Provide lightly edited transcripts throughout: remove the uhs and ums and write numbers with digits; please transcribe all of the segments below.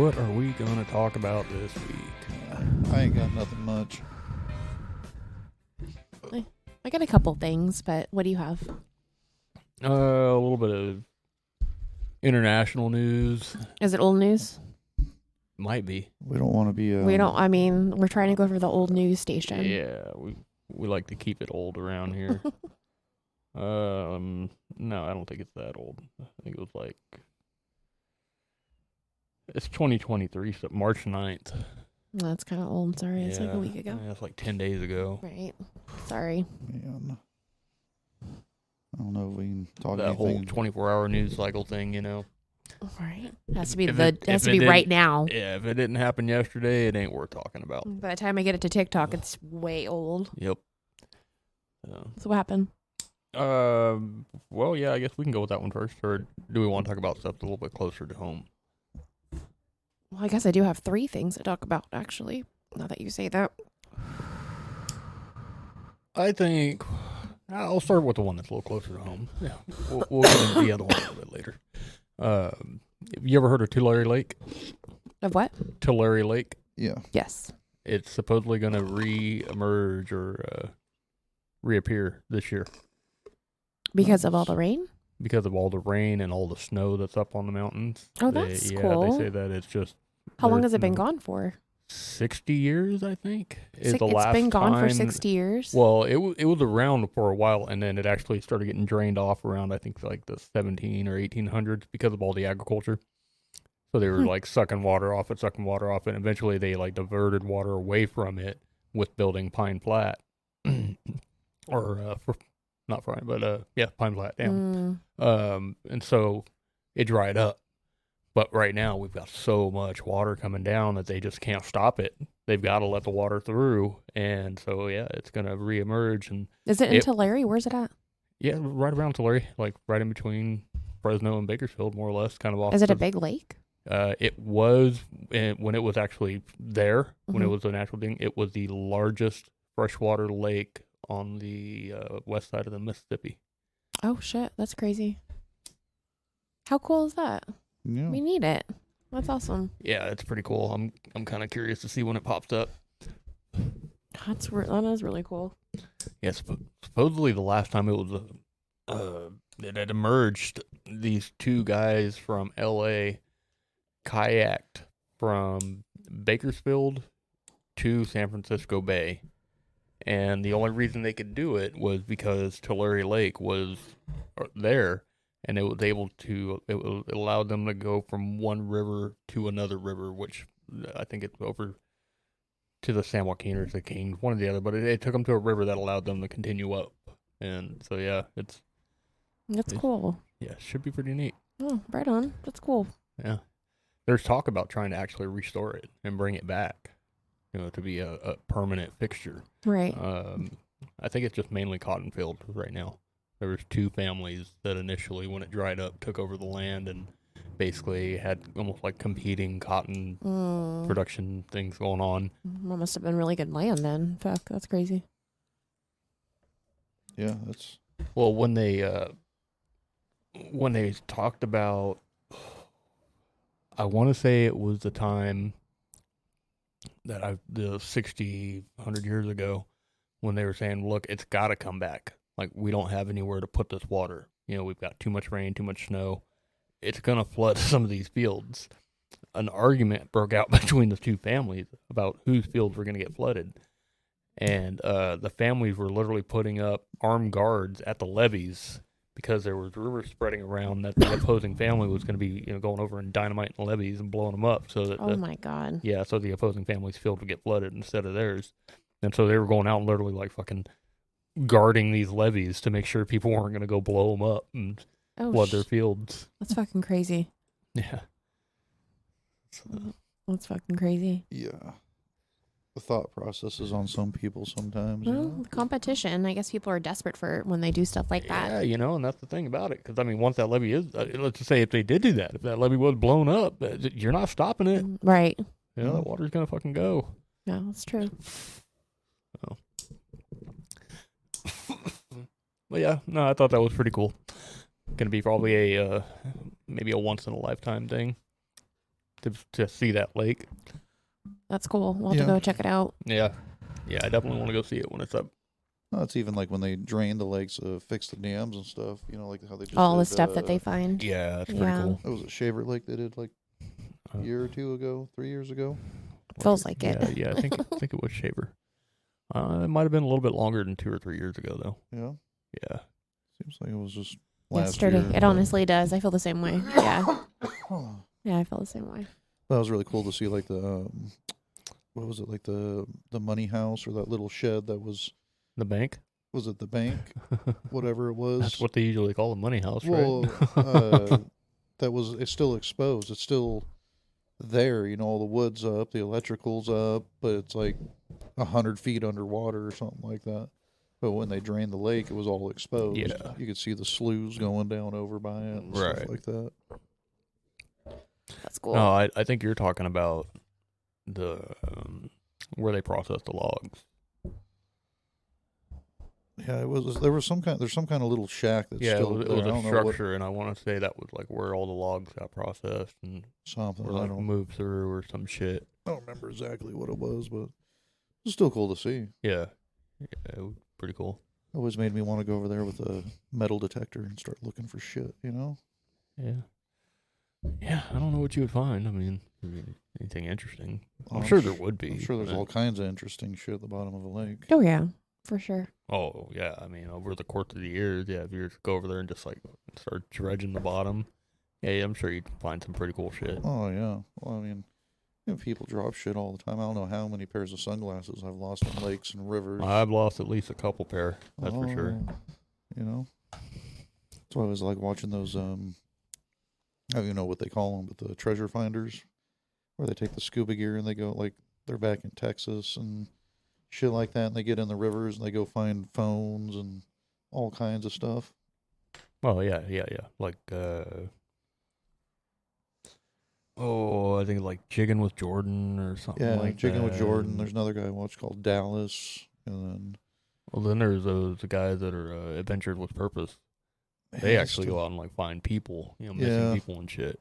what are we going to talk about this week? I ain't got nothing much. I got a couple things, but what do you have? A little bit of international news. Is it old news? Might be. We don't want to be. We don't. I mean, we're trying to go for the old news station. Yeah, we like to keep it old around here. No, I don't think it's that old. I think it was like it's 2023, so March 9th. That's kind of old. Sorry, it's like a week ago. Yeah, it's like 10 days ago. Right. Sorry. Man, I don't know if we can talk That anything. whole 24-hour news cycle thing, you know. Right. Has to be If it right now. Yeah, if it didn't happen yesterday, it ain't worth talking about. By the time I get it to TikTok, it's way old. Yep. So what happened? Well, yeah, I guess we can go with that one first, or do we want to talk about stuff a little bit closer to home? Well, I guess I do have 3 things to talk about, actually, now that you say that. I think I'll start with the one that's a little closer to home. Yeah, we'll get into the other one a little bit later. Have you ever heard of Tulare Lake? Of what? Tulare Lake. Yeah. Yes. It's supposedly going to re-emerge or reappear this year Because of all the rain? because of all the rain and all the snow that's up on the mountains. Oh, that's cool. They say that it's just. How long has it been gone for? 60 years, I think. It's been gone for 60 years? Well, it was around for a while, and then it actually started getting drained off around, I think, like the 17 or 1800s because of all the agriculture. So they were like sucking water off it, and eventually they like diverted water away from it with building Pine Flat. Not Pine, but Pine Flat Dam. And so it dried up. But right now we've got so much water coming down that they just can't stop it. They've got to let the water through, and so it's gonna reemerge. And is it in Tulare? Where's it at? Yeah, right around Tulare, like right in between Fresno and Bakersfield, more or less, kind of off. Is it a big lake? It was when it was actually there, when it was a natural thing. It was the largest freshwater lake on the west side of the Mississippi. Oh shit, that's crazy. How cool is that? Yeah. We need it. That's awesome. Yeah, it's pretty cool. I'm kind of curious to see when it pops up. That is really cool. Yeah, supposedly the last time it was it had emerged, these 2 guys from L.A. kayaked from Bakersfield to San Francisco Bay, and the only reason they could do it was because Tulare Lake was there. And it allowed them to go from one river to another river, which I think it's over to the San Joaquin or the King, one or the other. But it took them to a river that allowed them to continue up. And so, That's cool. Yeah, it should be pretty neat. Oh, right on. That's cool. Yeah. There's talk about trying to actually restore it and bring it back, to be a permanent fixture. Right. I think it's just mainly cotton field right now. There was 2 families that initially, when it dried up, took over the land and basically had almost like competing cotton production things going on. That must have been really good land then. Fuck, that's crazy. Yeah, that's. Well, when they talked about, I want to say it was the time that the 60, 100 years ago, when they were saying, look, it's got to come back. Like, we don't have anywhere to put this water. We've got too much rain, too much snow. It's going to flood some of these fields. An argument broke out between the 2 families about whose fields were going to get flooded. And the families were literally putting up armed guards at the levees because there was rumors spreading around that the opposing family was going to be going over and dynamiting the levees and blowing them up. So that my God. Yeah, so the opposing family's field would get flooded instead of theirs. And so they were going out and literally like fucking guarding these levees to make sure people weren't going to go blow them up and flood their fields. That's fucking crazy. Yeah. That's fucking crazy. Yeah. The thought process is on some people sometimes. Well, competition. I guess people are desperate for when they do stuff like that. Yeah, and that's the thing about it. Because, once that levee is, let's just say if they did do that, if that levee was blown up, you're not stopping it. Right. That water's going to fucking go. Yeah, that's true. Oh. But yeah, no, I thought that was pretty cool. Going to be probably maybe a once in a lifetime thing. to see that lake. That's cool. We'll have to Yeah. go check it out. Yeah, I definitely want to go see it when it's up. No, it's even like when they drain the lakes, fix the dams and stuff. You know, like how they just All the did, stuff that they find. Yeah, that's pretty Yeah. cool. It was a Shaver Lake they did like a Uh, year or two ago, 3 years ago. Feels like it. Yeah, I think it was Shaver. It might have been a little bit longer than 2 or 3 years ago, though. Yeah, Yeah. seems like it was just last Yesterday. year. It honestly does. I feel the same way. Yeah. Yeah, I feel the same way. That was really cool to see, like the what was it, like the money house or that little shed that was The bank? it the bank, whatever it was. That's what they usually call a money house, Well, right? it's still exposed. It's still there. You know, all the wood's up, the electrical's up, but it's like 100 feet underwater or something like that. But when they drained the lake, it was all exposed. Yeah. You could see the sloughs going down over by it and Right. stuff like that. That's cool. No, I think you're talking about the where they process the logs. Yeah, there's some kind of little shack that's Yeah, still it there. was I a don't know what structure, and I want to say that was like where all the logs got processed and something. were I like don't moved through or some shit. remember exactly what it was, but it's still cool to see. Yeah, it was pretty cool. It always made me want to go over there with a metal detector and start looking for shit, you know? Yeah, I don't know what you would find. I mean anything interesting. I'm I'm sure sh- there would be. I'm sure there's but- all kinds of interesting shit at the bottom of a lake. Oh, yeah. For sure. Oh yeah, I mean over the course of the years, yeah, if you were to go over there and just like start dredging the bottom, yeah, I'm sure you'd find some pretty cool shit. Oh, yeah. Well, I mean, people drop shit all the time. I don't know how many pairs of sunglasses I've lost in lakes and rivers. I've lost at least a couple pair, that's for sure. Oh, You know? That's why I was like watching those, I don't even know what they call them, but the treasure finders, where they take the scuba gear and they go, like, they're back in Texas and shit like that, and they get in the rivers and they go find phones and all kinds of stuff. Well, yeah. Like, I think like Jigging with Jordan or something Yeah, like Jigging with that. Jordan. There's another guy I watched called Dallas, and Well, then there's those guys that are Adventures with Purpose. then They actually go out and like find people, missing Yeah. people and shit.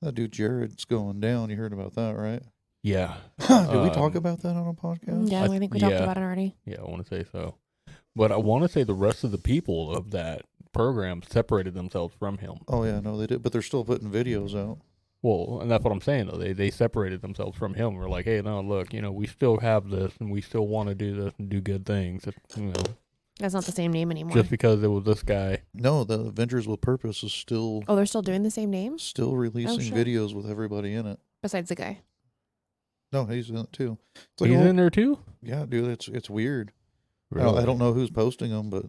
That dude Jared's going down. You heard about that, right? Yeah. Did we talk about that on a podcast? Yeah, I think we talked about it already. Yeah, I want to say so. But I want to say the rest of the people of that program separated themselves from him. Oh yeah, no, they did, but they're still putting videos out. Well, and that's what I'm saying, though. They separated themselves from him. We're like, hey, no, look, we still have this, and we still want to do this and do good things. That's not the same name anymore. Just because it was this guy. No, the Avengers with Purpose is still Oh, they're still doing the same name? releasing shit. videos with everybody in it. Besides the guy. No, he's in it too. It's He's oh, in there, too? yeah, dude, it's weird. Really? I don't know who's posting them, but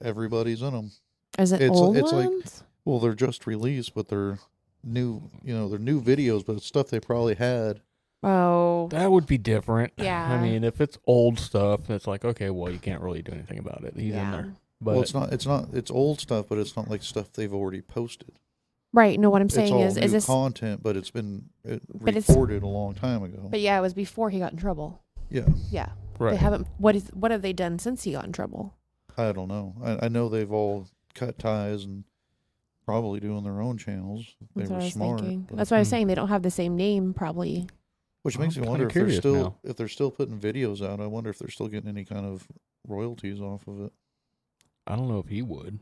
everybody's in them. Is it It's- old it's like- ones? Well, they're just released, but they're new. They're new videos, but it's stuff they probably had. Oh. That would be different. Yeah. I mean, if it's old stuff, it's like, okay, well, you can't really do anything about it. He's in there. But Well, it's not. It's old stuff, but it's not like stuff they've already posted. Right. No, what I'm It's saying all is new this. content, but it's been But it's- recorded a long time ago. But yeah, it was before he got in trouble. Yeah, Yeah. right. They haven't. What have they done since he got in trouble? I don't know. I know they've all cut ties and probably doing their own channels. They That's what were I was smart. thinking. but- That's what I was saying. They don't have the same name, probably. Which I'm makes me kinda wonder curious now. if they're still putting videos out. I wonder if they're still getting any kind of royalties off of it. I don't know if he would.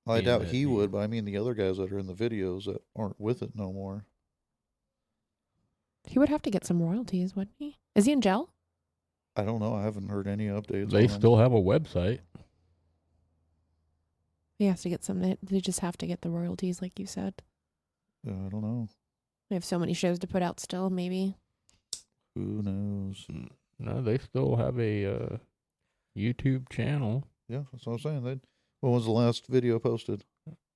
I Being doubt that he he- would, but I mean the other guys that are in the videos that aren't with it no more. He would have to get some royalties, wouldn't he? Is he in jail? I don't know. I haven't heard any updates. They on them. still have a website. He has to get some. They just have to get the royalties, like you said. I don't know. They have so many shows to put out still. Maybe. Who knows? No, they still have a YouTube channel. Yeah, that's what I'm saying. When was the last video posted?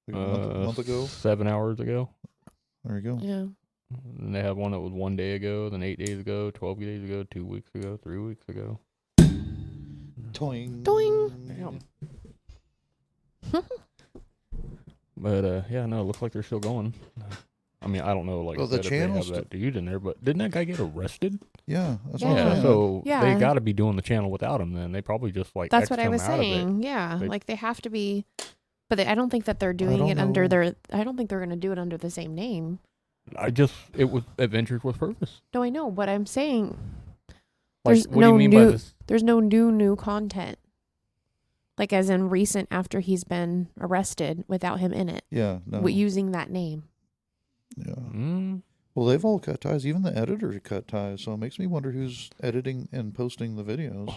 Like a month ago? 7 hours ago. There you go. Yeah. And they have one that was 1 day ago, then 8 days ago, 12 days ago, 2 weeks ago, 3 weeks ago. Toing. Doing. But yeah, no, it looks like they're still going. I mean, I don't know, like Well, I the said, if they have channel's that dude in there, but didn't that guy get arrested? Yeah, that's Yeah. what I'm Yeah, saying. so Yeah. they got to be doing the channel without him. Then they probably just like That's X'd what I him was out of it. saying. Yeah, They- like they have to be, but I don't think that they're doing don't it under know. their. I don't think they're going to do it under the same name. It was Adventures with Purpose. No, I know, but I'm saying Like, there's what do you no mean by new this? there's no new content. Like as in recent after he's been arrested without him in it. Yeah, no. Using that name. Yeah. Mm, Well, they've all cut ties. Even the editor cut ties. So it makes me wonder who's editing and posting the videos.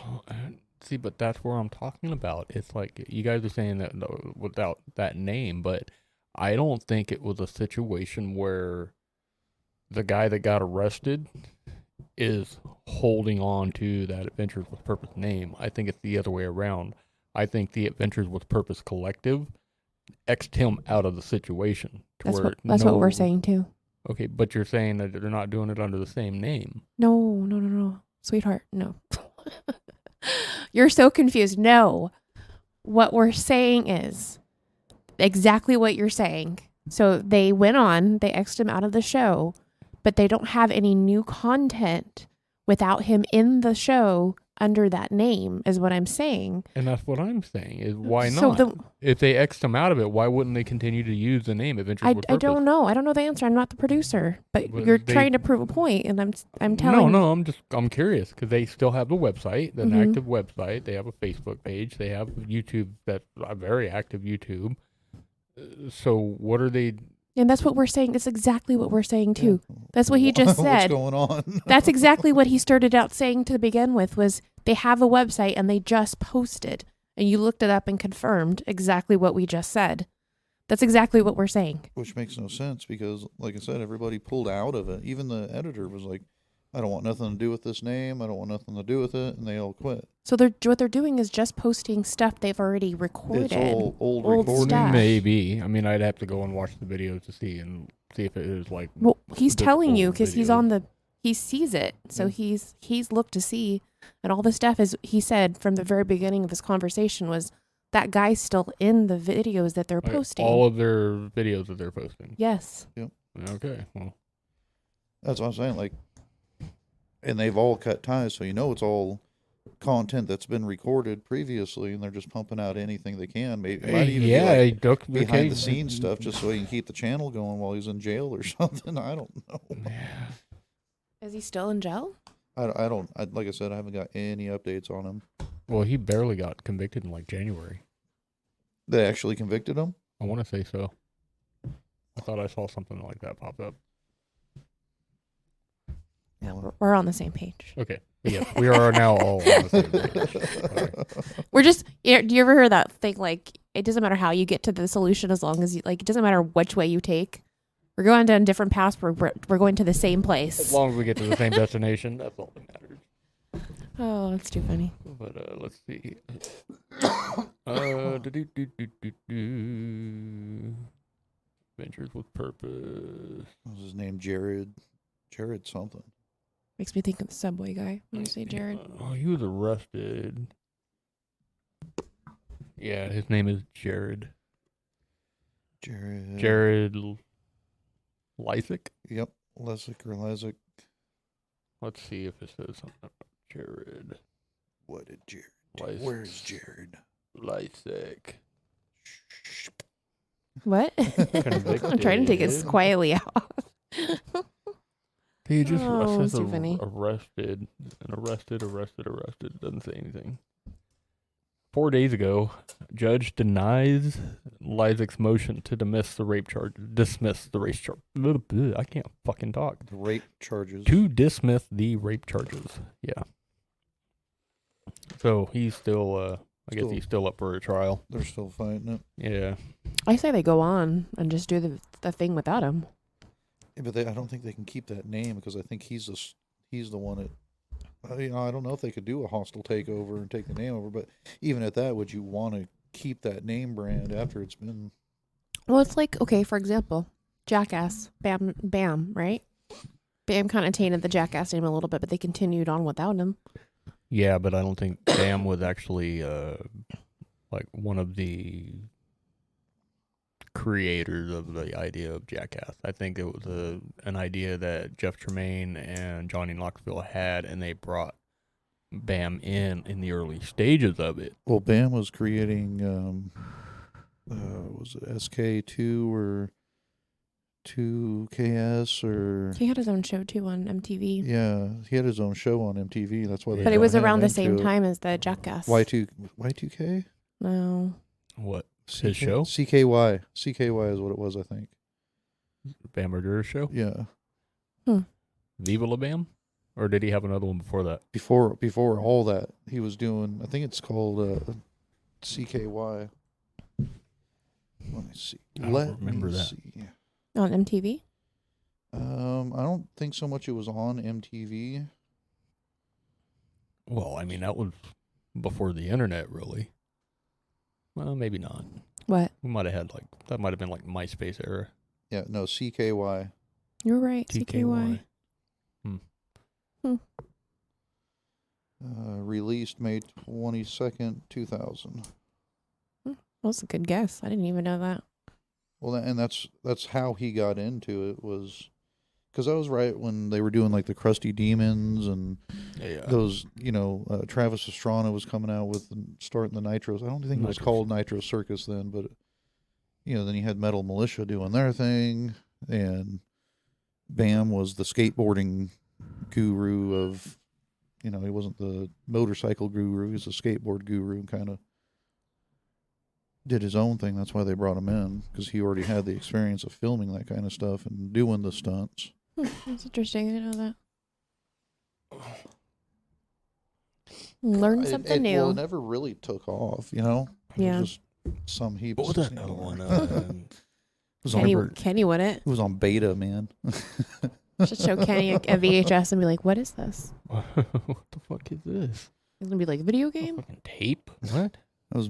see, but that's where I'm talking about. It's like you guys are saying that without that name, but I don't think it was a situation where the guy that got arrested is holding on to that Adventures with Purpose name. I think it's the other way around. I think the Adventures with Purpose collective X'd him out of the situation. That's what we're saying too. Okay, but you're saying that they're not doing it under the same name. No. Sweetheart, no. You're so confused. No. What we're saying is exactly what you're saying. So they went on, they X'd him out of the show, but they don't have any new content without him in the show under that name, is what I'm saying. And that's what I'm saying, is why So not? If they X'd him out of it, why wouldn't they continue to use the name Adventures with Purpose? I don't know. I don't know the answer. I'm not the producer, but Well, you're trying to prove a point, and I'm telling. No, I'm curious because they still have the website, an Mhm. active website. They have a Facebook page. They have YouTube, that's a very active YouTube. So what are they? And that's what we're saying. That's exactly what we're saying too. Yeah. That's what he just said. What's going on? That's exactly what he started out saying to begin with, was they have a website and they just posted, and you looked it up and confirmed exactly what we just said. That's exactly what we're saying. Which makes no sense because, like I said, everybody pulled out of it. Even the editor was like, I don't want nothing to do with this name. I don't want nothing to do with it. And they all quit. So what they're doing is just posting stuff they've already recorded. It's all old Old recordings. stuff. Maybe. I mean, I'd have to go and watch the videos to see if it is like. Well, he's the telling you old because he's video. he sees it. So Yeah. he's looked to see, and all the stuff is, he said from the very beginning of this conversation, was that guy's still in the videos that they're Like, posting. all of their videos that they're posting. Yes. Okay. Well, That's what I'm saying. Like, and they've all cut ties, so it's all content that's been recorded previously, and they're just pumping out anything they can. Maybe it might even be like behind the scenes stuff, just so he can keep the channel going while he's in jail or something. I don't know. Is he still in jail? Like I said, I haven't got any updates on him. Well, he barely got convicted in like January. They actually convicted him? I want to say so. I thought I saw something like that pop up. Yeah, we're on the same page. Okay. But yes, we are now all on the same page. Okay. We're just. Do you ever hear that thing, like, it doesn't matter how you get to the solution as long as you, like, it doesn't matter which way you take. We're going down different paths. We're going to the same As place. long as we get to the same destination, that's all that matters. Oh, that's too funny. But let's see. Ventures with Purpose. What was his name? Jared something. Makes me think of the Subway guy when you say Jared. Oh, he was arrested. Yeah, his name is Jared. Jared Lysick. Yep. Lesick or Lysick. Let's see if it says something about Jared What did Jared do? Lysick. Where's Jared? Lysick. What? I'm trying to take it Convicted. quietly out. He just Oh, says it's too funny. arrested. Doesn't say anything. 4 days ago, judge denies Lysick's motion to dismiss the rape charge. I can't fucking talk. The rape charges. To dismiss the rape charges. Yeah. So he's still, I guess he's still up for a trial. They're still fighting it. Yeah. I say they go on and just do the thing without him. Yeah, but I don't think they can keep that name because I think he's the one that. I don't know if they could do a hostile takeover and take the name over, but even at that, would you want to keep that name brand after it's been? Well, it's like, okay, for example, Jackass, Bam, right? Bam kind of tainted the Jackass name a little bit, but they continued on without him. Yeah, but I don't think Bam was actually like one of the creators of the idea of Jackass. I think it was an idea that Jeff Tremaine and Johnny Knoxville had, and they brought Bam in the early stages of it. Well, Bam was creating, was it SK2 or Y2KS or He had his own show too on MTV. yeah, he had his own show on MTV. That's why they. But it brought was him around the into same it. time as the Jackass. Y2K. No. What? His show? CKY. CKY is what it was, I think. Bam Margera's show? Yeah. Viva La Bam? Or did he have another one before that? Before all that, he was doing. I think it's called CKY. Let me see. I don't remember that. See. On MTV? I don't think so much it was on MTV. Well, I mean, that was before the internet, really. Well, maybe not. What? We might have had, that might have been like MySpace era. Yeah, no, CKY. You're right. TKY. Released May 22nd, 2000. That's a good guess. I didn't even know that. Well, and that's how he got into it, was because that was right when they were doing like the Krusty Demons and those, Travis Pastrana was coming out with starting the Nitros. I don't think it was called Nitro Circus then, but then you had Metal Militia doing their thing, and Bam was the skateboarding guru of, he wasn't the motorcycle guru, he was the skateboard guru, kind of did his own thing. That's why they brought him in, because he already had the experience of filming that kind of stuff and doing the stunts. That's interesting. I didn't know that. Learn something new. Well, it never really took off, Yeah. Just some heaps. What was that other one? Kenny wouldn't. It was on beta, man. Should show Kenny a VHS and be like, "What is this?" What the fuck is this? He's gonna be like, "Video game?" Fucking tape? What? That was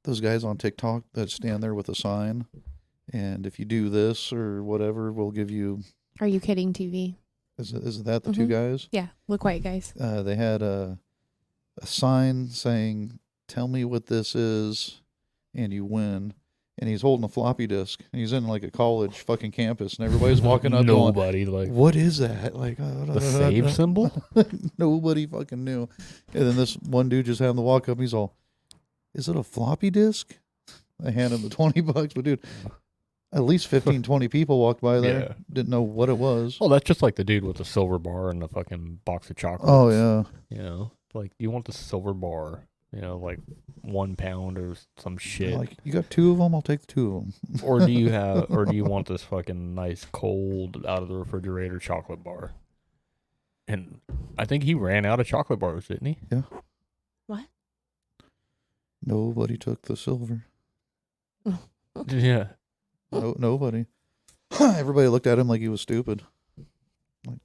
those guys on TikTok that stand there with a sign, and if you do this or whatever, we'll give you. Are you kidding? TV. Is that the two guys? Yeah, look white guys. They had a sign saying, "Tell me what this is, and you win." And he's holding a floppy disk. And he's in like a college fucking campus, and everybody's walking up Nobody going, what is that? Like the save symbol? Nobody fucking knew. And then this one dude just happened to walk up. And he's all, "Is it a floppy disk?" I hand him the $20, but dude, at least 15, 20 people walked by there. Yeah. Didn't know what it was. Oh, that's just like the dude with the silver bar and the fucking box of chocolates. Oh yeah. Like you want the silver bar. Like 1 pound or some shit. Like, you got 2 of them? I'll take the 2 of them. or do you want this fucking nice cold out of the refrigerator chocolate bar? And I think he ran out of chocolate bars, didn't he? Yeah. What? Nobody took the silver. Yeah. No, nobody. Everybody looked at him like he was stupid. Like,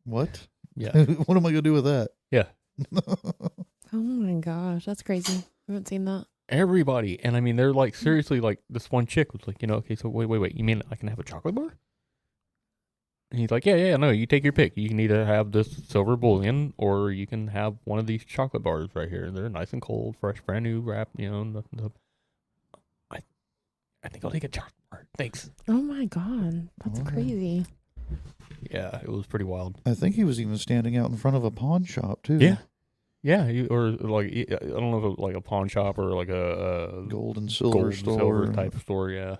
what? Yeah. What am I gonna do with that? Yeah. Oh my gosh, that's crazy. I haven't seen that. Everybody. And I mean, they're like, seriously, like this one chick was like, okay, so wait. You mean I can have a chocolate bar? And he's like, yeah, no, you take your pick. You can either have this silver bullion or you can have one of these chocolate bars right here. They're nice and cold, fresh, brand new wrap, I think I'll take a chocolate bar. Thanks. Oh my god, that's crazy. Yeah, it was pretty wild. I think he was even standing out in front of a pawn shop too. Yeah. Yeah, or like, I don't know if it was like a pawn shop or like a gold and silver type of store, yeah.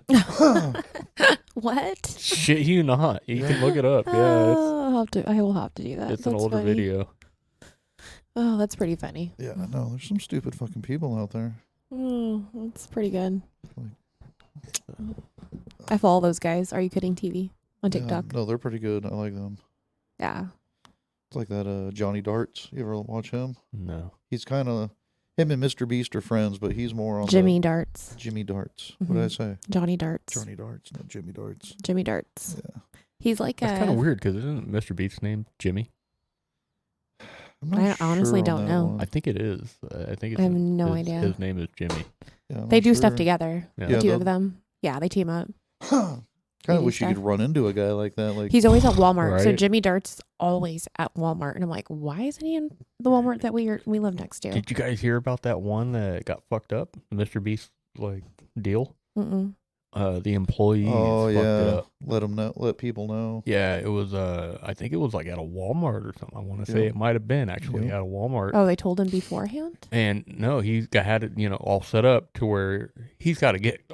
What? Shit, you not. You can look it up. Yeah, I will have to do that. It's That's an older funny. video. Oh, that's pretty funny. Yeah, no, there's some stupid fucking people out there. Oh, that's pretty good. I follow those guys. Are you kidding? TV on TikTok. Yeah, no, they're pretty good. I like them. Yeah. It's like that Johnny Darts. You ever watch him? No. He's kind of, him and Mr. Beast are friends, but he's more on Jimmy Darts. Jimmy Darts. What did I say? Johnny Darts. Johnny Darts, not Jimmy Darts. Jimmy Darts. Yeah. He's like That's kind of weird because isn't Mr. Beast's name Jimmy? I honestly don't know. One. I think it is. I think I have no idea. His name is Jimmy. Yeah, they do stuff together. Yeah. The two of them. Yeah, they team up. Kind of wish you could run into a guy like that. Like, he's always at Walmart. Right? So Jimmy Dart's is always at Walmart, and I'm like, why isn't he in the Walmart that we live next to? Did you guys hear about that one that got fucked up? The Mr. Beast deal. Mm-mm. The employees Oh fucked it yeah, up. let them know. Let people know. Yeah, it was. I think it was like at a Walmart or something. I want to say Yep. it might have been actually Yep. at a Walmart. Oh, they told him beforehand? And no, had it, all set up to where he's got to get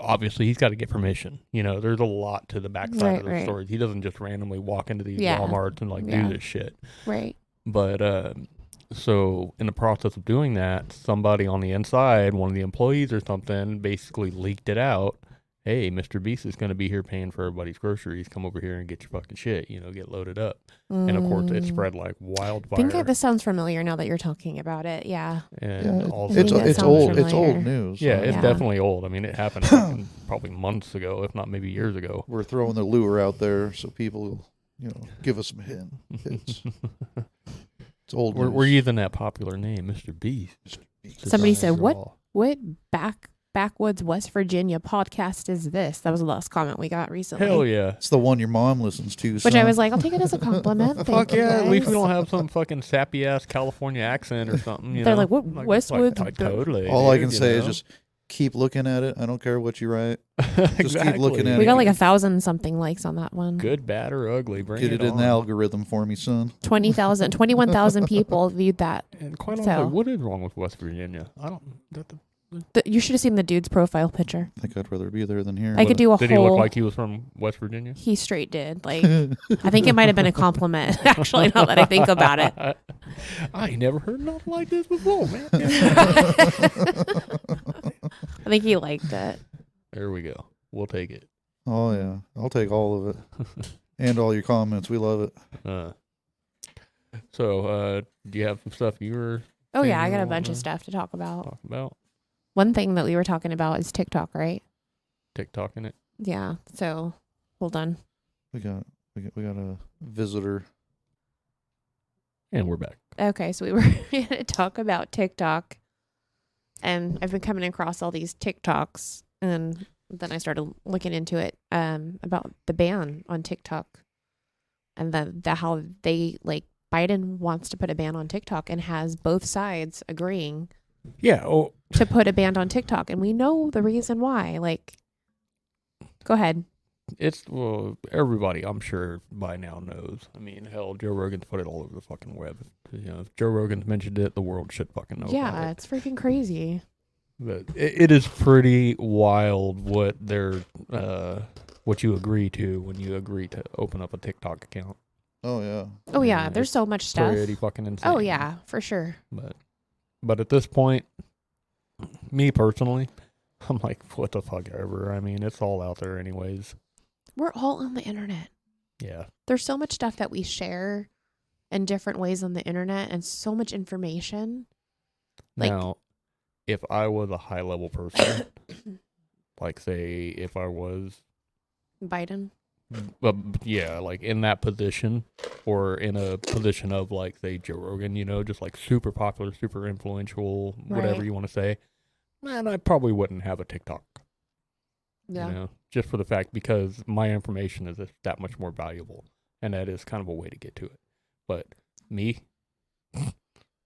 permission. There's a lot to the backside of the Right. stories. He doesn't just randomly walk into these Yeah. Walmarts and Yeah. do this shit. Right. But so in the process of doing that, somebody on the inside, one of the employees or something, basically leaked it out. Hey, Mr. Beast is going to be here paying for everybody's groceries. Come over here and get your fucking shit. Get loaded up. And of course, it spread like wildfire. I think this sounds familiar now that you're talking about it. Yeah. And Yeah, also, it's that it's sounds old. It's familiar. old news. yeah, it's Yeah. definitely old. I mean, it happened fucking probably months ago, if not maybe years ago. We're throwing the lure out there so people, give us some hits. It's old. We're news. using that popular name, Mr. Beast. Somebody to said, "What? draw. What Backwoods, West Virginia podcast is this?" That was the last comment we got recently. Hell yeah. It's the one your mom listens to. Which I was like, I'll take it as a compliment. Fuck Thank you, yeah, at least we guys. don't have some fucking sappy ass California accent or something. They're like, what, Like, Westwood? totally. all I dude, can say is know? just keep looking at it. I don't care what you write. Exactly. keep looking at We it. got like 1,000 something likes on that one. Good, bad, or ugly. Bring Get it in on. the algorithm for me, son. 21,000 people viewed that. And quite So- honestly, what is wrong with West Virginia? I don't. You should have seen the dude's profile picture. I think I'd rather be there than here. I could do a Did whole. he look like he was from West Virginia? He straight did. Like, I think it might have been a compliment. Actually, now that I think about it. I ain't never heard nothing like this before, man. I think he liked it. There we go. We'll take it. Oh yeah, I'll take all of it and all your comments. We love it. So, do you have some stuff you were Oh yeah, I Thing got a you bunch of wanna stuff to talk about. talking about? One thing that we were talking about is TikTok, right? TikTok in it? Yeah. So, hold on. We got a visitor. And we're back. Okay, so we were going to talk about TikTok, and I've been coming across all these TikToks, and then I started looking into it about the ban on TikTok, and the how they like Biden wants to put a ban on TikTok and has both sides agreeing Yeah. Oh, to put a ban on TikTok, and we know the reason why. Like, go ahead. everybody, I'm sure by now knows. I mean, hell, Joe Rogan's put it all over the fucking web. If Joe Rogan's mentioned it, the world should fucking know. Yeah, about it. it's freaking crazy. But it is pretty wild what what you agree to when you agree to open up a TikTok account. Oh yeah. Oh yeah, Yeah, there's it's so much stuff. Pretty fucking insane. Oh yeah, for sure. But at this point, me personally, I'm like, what the fuck ever. I mean, it's all out there anyways. We're all on the internet. Yeah. There's so much stuff that we share in different ways on the internet and so much information. Like- Now, if I was a high level person, like say if I was, Biden. yeah, like in that position or in a position of like, say, Joe Rogan, just like super popular, super influential, whatever Right. you want to say, man, I probably wouldn't have a TikTok. Yeah. Just for the fact because my information is that much more valuable, and that is kind of a way to get to it. But me,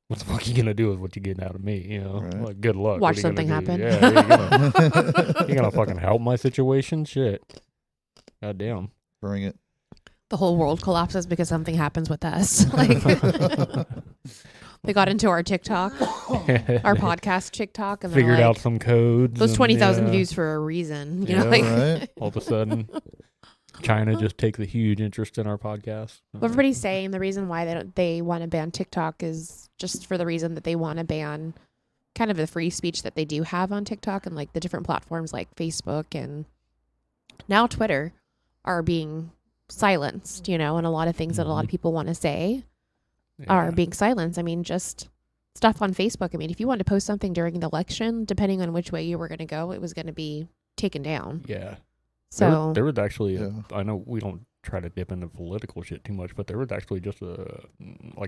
what the fuck are you gonna do with what you get out of me? Right. Like good luck. Watch What are you something gonna do? happen. Yeah, you gonna fucking help my situation? Shit. God damn. Bring it. The whole world collapses because something happens with us. Like they got into our TikTok, our podcast TikTok, and they're Figured like, out some codes. those and, 20,000 yeah, views for a reason. You Yeah, know, like Right. all of a sudden, China just takes a huge interest in our podcast. everybody's saying the reason why they want to ban TikTok is just for the reason that they want to ban kind of the free speech that they do have on TikTok and like the different platforms like Facebook and now Twitter are being silenced, and a lot of things that a lot of people want to say are Yeah. being silenced. I mean, just stuff on Facebook. I mean, if you wanted to post something during the election, depending on which way you were going to go, it was going to be taken down. Yeah. So there was actually, Yeah. I know we don't try to dip into political shit too much, but there was actually just a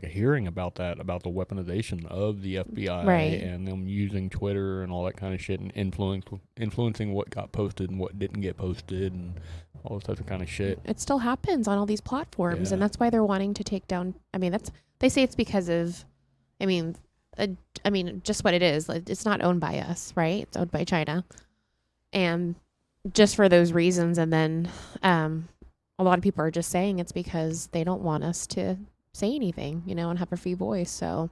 hearing about that, about the weaponization of the FBI Right. and them using Twitter and all that kind of shit and influencing what got posted and what didn't get posted and all this other kind of shit. it still happens on all these platforms, Yeah. and that's why they're wanting to take down. I mean, they say it's because of, just what it is. Like, it's not owned by us, right? It's owned by China, and just for those reasons. And then a lot of people are just saying it's because they don't want us to say anything, you know, and have a free voice. So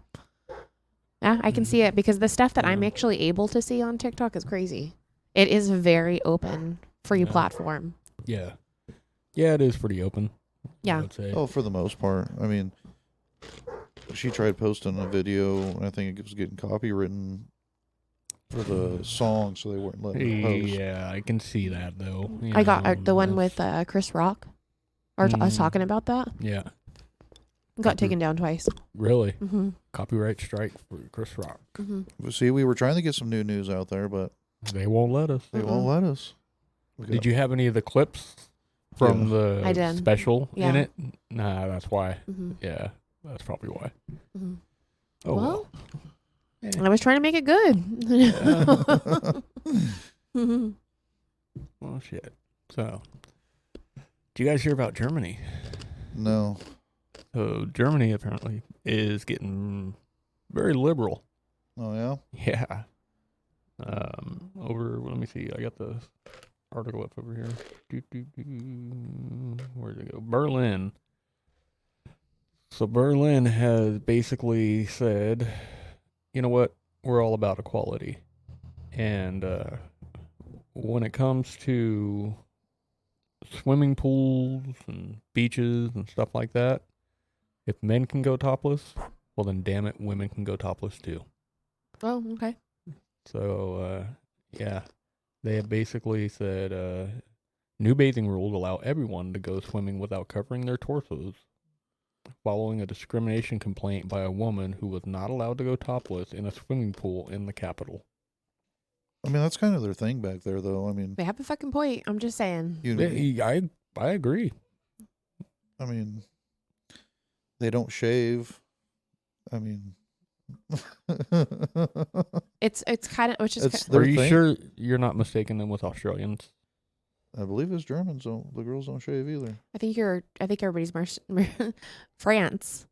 yeah, I can see it, because the stuff that I'm actually able to see on TikTok is crazy. It is a very open, free platform. Yeah. Yeah, it is pretty open. Yeah. I would say. Oh, for the most part. I mean, she tried posting a video, and I think it was getting copywritten for the song, so they weren't letting her post. Yeah, I can see that though. You I got know, the one with Chris Rock. I was talking about that. Yeah. Got taken down twice. Really? Mm-hmm. Copyright strike for Chris Rock. Mm-hmm. See, we were trying to get some new news out there, but They won't let us. they won't let us. Did you have any of the clips from I the did. special in Yeah. it? Nah, that's why. Mm-hmm. Yeah, that's probably why. Mm-hmm. Oh, Well, Yeah. I was trying to make it good. Mm-hmm. Well, shit. So, did you guys hear about Germany? No. So, Germany apparently is getting very liberal. Oh, yeah? Yeah. Let me see. I got the article up over here. Where'd it go? Berlin. So Berlin has basically said, you know what? We're all about equality. And when it comes to swimming pools and beaches and stuff like that, if men can go topless, well then damn it, women can go topless too. Oh, okay. So, yeah, they have basically said new bathing rules allow everyone to go swimming without covering their torsos, following a discrimination complaint by a woman who was not allowed to go topless in a swimming pool in the capital. I mean, that's kind of their thing back there, though. I mean, They have a fucking point. I'm just saying. I agree. I mean, they don't shave. I mean, It's kind of, which is It's ki- their Are you thing. sure you're not mistaking them with Australians? I believe it's Germans. Don't the girls don't shave either? I think everybody's France.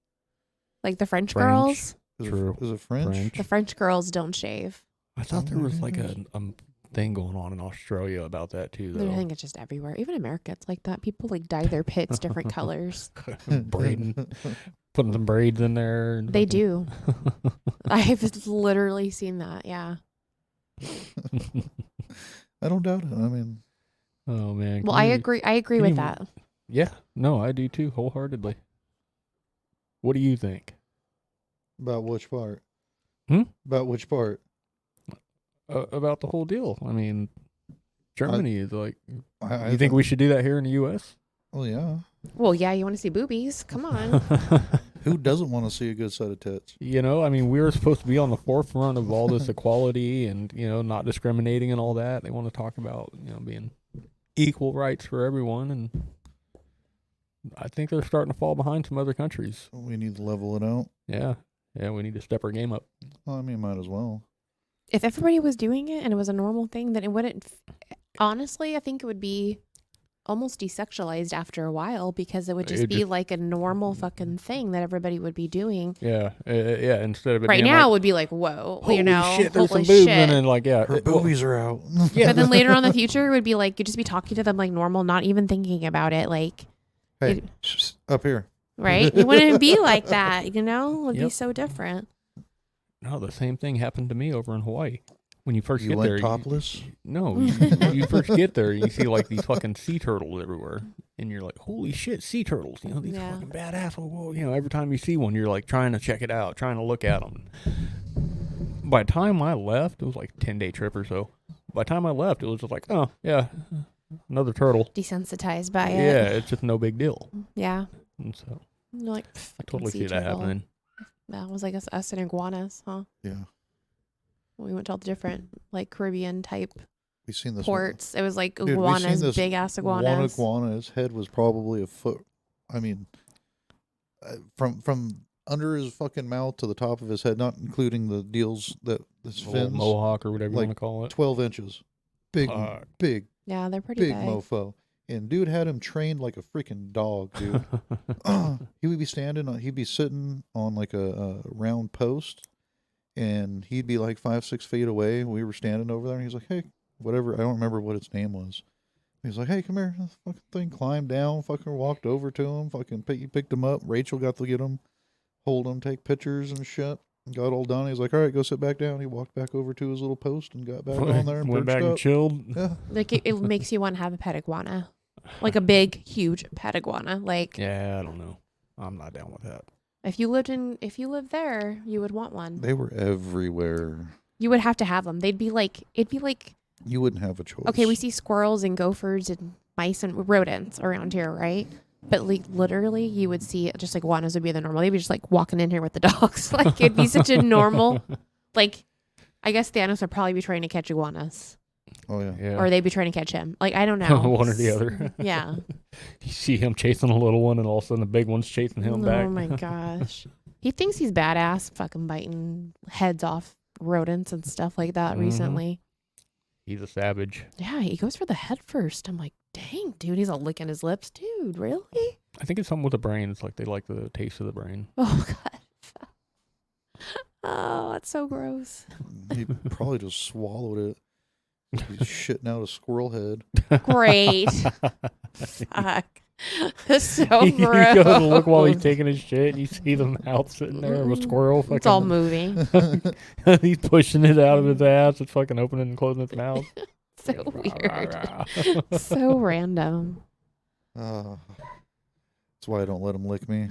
Like the French French. girls. True. Is it French? French. The French girls don't shave. I thought there was like a Yes. thing going on in Australia about that too, I though. think it's just everywhere. Even America, it's like that. People like dye their pits different colors. Braiding, putting some braids in there. and They fucking- do. I've literally seen that. Yeah. I don't doubt it. I mean, Oh man. Well, can I you- agree. I agree can with you- that. Yeah. No, I do too, wholeheartedly. What do you think? about which part? Hmm? About which part? About the whole deal? I mean, Germany is like. I You think we should do that here in the U.S.? Well, yeah. Well, yeah, you want to see boobies? Come on. Who doesn't want to see a good set of tits? You know, I mean, we're supposed to be on the forefront of all this equality and, you know, not discriminating and all that. They want to talk about, you know, being equal rights for everyone. And I think they're starting to fall behind some other countries. We need to level it out. Yeah. Yeah, we need to step our game up. Well, I mean, might as well. If everybody was doing it and it was a normal thing, then it wouldn't. Honestly, I think it would be almost desexualized after a while, because it would just It be just- like a normal fucking thing that everybody would be doing. Yeah. Yeah. Instead of it Right being now, it like, would be like, whoa, holy you know, shit, there's holy some boobs. shit. And then, like, yeah. Her well, boobies are out. yeah. But then later on in the future, it would be like, you'd just be talking to them like normal, not even thinking about it. Like, Hey, up here. right? You wouldn't be like that, you know? It would be Yep. so different. No, the same thing happened to me over in Hawaii. When you first You get went there, topless? no, you first get there, you see like these fucking sea turtles everywhere, and you're like, "Holy shit, sea turtles!" You know, these Yeah. fucking badass. Whoa, you know, every time you see one, you're like trying to check it out, trying to look at them. By the time I left, it was like a 10-day trip or so. By the time I left, it was just like, oh yeah, another turtle. Desensitized by Yeah, it. it's just no big deal. Yeah. And so You're like, I totally sea see that turtle. happening. That was like us and iguanas, huh? Yeah. We went to all the different like Caribbean type We've seen this. ports. It was like Dude, we've seen iguanas, this big ass One iguanas. iguana, his head was probably a foot. I mean, from under his fucking mouth to the top of his head, not including the deals that his A little fins, mohawk or whatever you like want to call it. 12 inches. Big, Fuck. big, Yeah, they're pretty big big. mofo. And dude had him trained like a freaking dog, dude. He would be he'd be sitting on like a round post, and he'd be like 5-6 feet away. We were standing over there, and he's like, "Hey, whatever. I don't remember what its name was. He's like, hey, come here. This fucking thing climbed down, fucking walked over to him, he picked him up. Rachel got to get him, hold him, take pictures and shit. Got all done. He's like, all right, go sit back down. He walked back over to his little post and got back on there and went back perched up. and chilled. Yeah. Like it makes you want to have a pet iguana, like a big, huge pet iguana. Like Yeah, I don't know. I'm not down with that. if you lived there, you would want one. They were everywhere. You would have to have them. It'd be like You wouldn't have a choice. okay, we see squirrels and gophers and mice and rodents around here, right? But like literally, you would see just like iguanas would be the normal. They'd be just like walking in here with the dogs. Like it'd be such a normal. Like, I guess Thanos would probably be trying to catch iguanas, Oh, yeah. Yeah. or they'd be trying to catch him. Like I don't know, One or the other. Yeah. You see him chasing a little one, and all of a sudden the big one's chasing him back. Oh my gosh, he thinks he's badass, fucking biting heads off rodents and stuff like that. Mhm. Recently, He's a savage. yeah, he goes for the head first. I'm like, dang, dude, he's all licking his lips, dude. Really? I think it's something with the brain. It's like they like the taste of the brain. Oh god. Oh, that's so gross. He probably just swallowed it. He's shitting out a squirrel head. Great. Fuck. That's so You gross. go to look while he's taking his shit, and you see the mouth sitting there of a squirrel. It's all fucking- moving. He's pushing it out of his ass. It's fucking opening and closing its mouth. So weird. So random. That's why I don't let him lick me.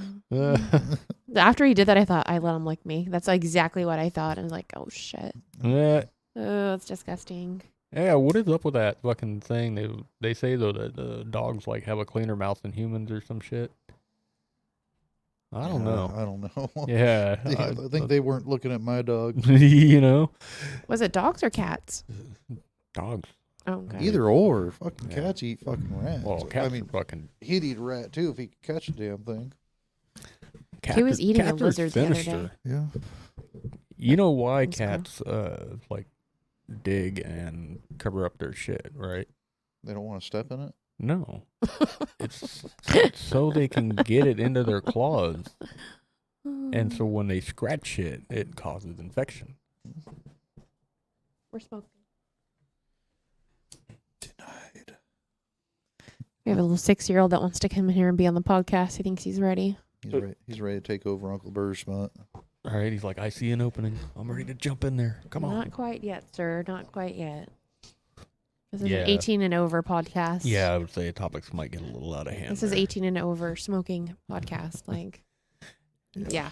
After he did that, I thought, I let him lick me. That's exactly what I thought. I was like, oh shit. Yeah. Oh, it's disgusting. Yeah, what is up with that fucking thing? They say though that the dogs like have a cleaner mouth than humans or some shit. I don't know. I don't know. Yeah, I think they weren't looking at my dog. you know, Was it dogs or cats? dogs. Oh, okay. Either or. Fucking Yeah. cats eat fucking rats. Well, cats I mean, are fucking. he'd eat a rat too if he could catch the damn thing. He was eating a cats are lizard the other day. sinister. Yeah. You know why That's cool. cats like dig and cover up their shit, right? They don't want to step in it. No, it's so they can get it into their claws, and so when they scratch it, it causes infection. We're smoking. Denied. We have a little 6-year-old that wants to come in here and be on the podcast. He thinks he's ready. He's ready to take over Uncle Burr's spot. All right, he's like, I see an opening. I'm ready to jump in there. Come on. Not quite yet, sir. Not quite yet. This is Yeah. an 18 and over podcast. Yeah, I would say topics might get a little out of hand. This is there. 18 and over smoking podcast. Like, yeah.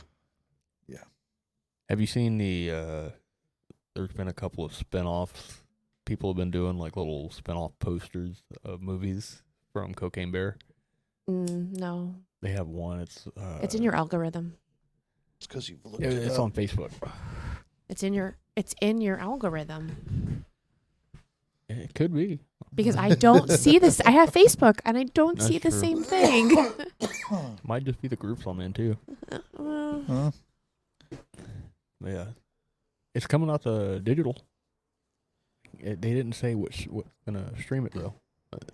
Have you seen the? There's been a couple of spinoffs. People have been doing like little spinoff posters of movies from Cocaine Bear. No. They have one. It's in your algorithm. It's because you've looked Yeah, it it's up. on Facebook. It's in your algorithm. It could be. Because I don't see this. I have Facebook and I don't That's see the true. same thing. Might just be the groups I'm in too. Huh? But yeah, it's coming out to digital. They didn't say what's gonna stream it though. But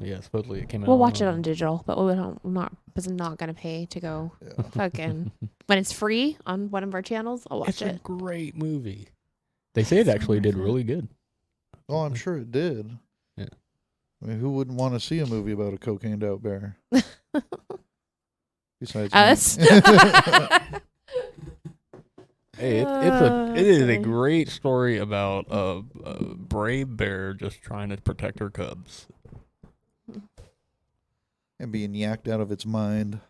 yeah, supposedly it came out. We'll watch it on digital, but we don't. I'm not gonna pay to go Yeah. fucking when it's free on one of our channels. I'll watch It's a it. great movie. They say it That's actually did awesome. really good. Oh, I'm sure it did. Yeah. I mean, who wouldn't want to see a movie about a cocained out bear? Besides Us. me. Hey, it is a sorry. great story about a brave bear just trying to protect her cubs. And being yacked out of its mind.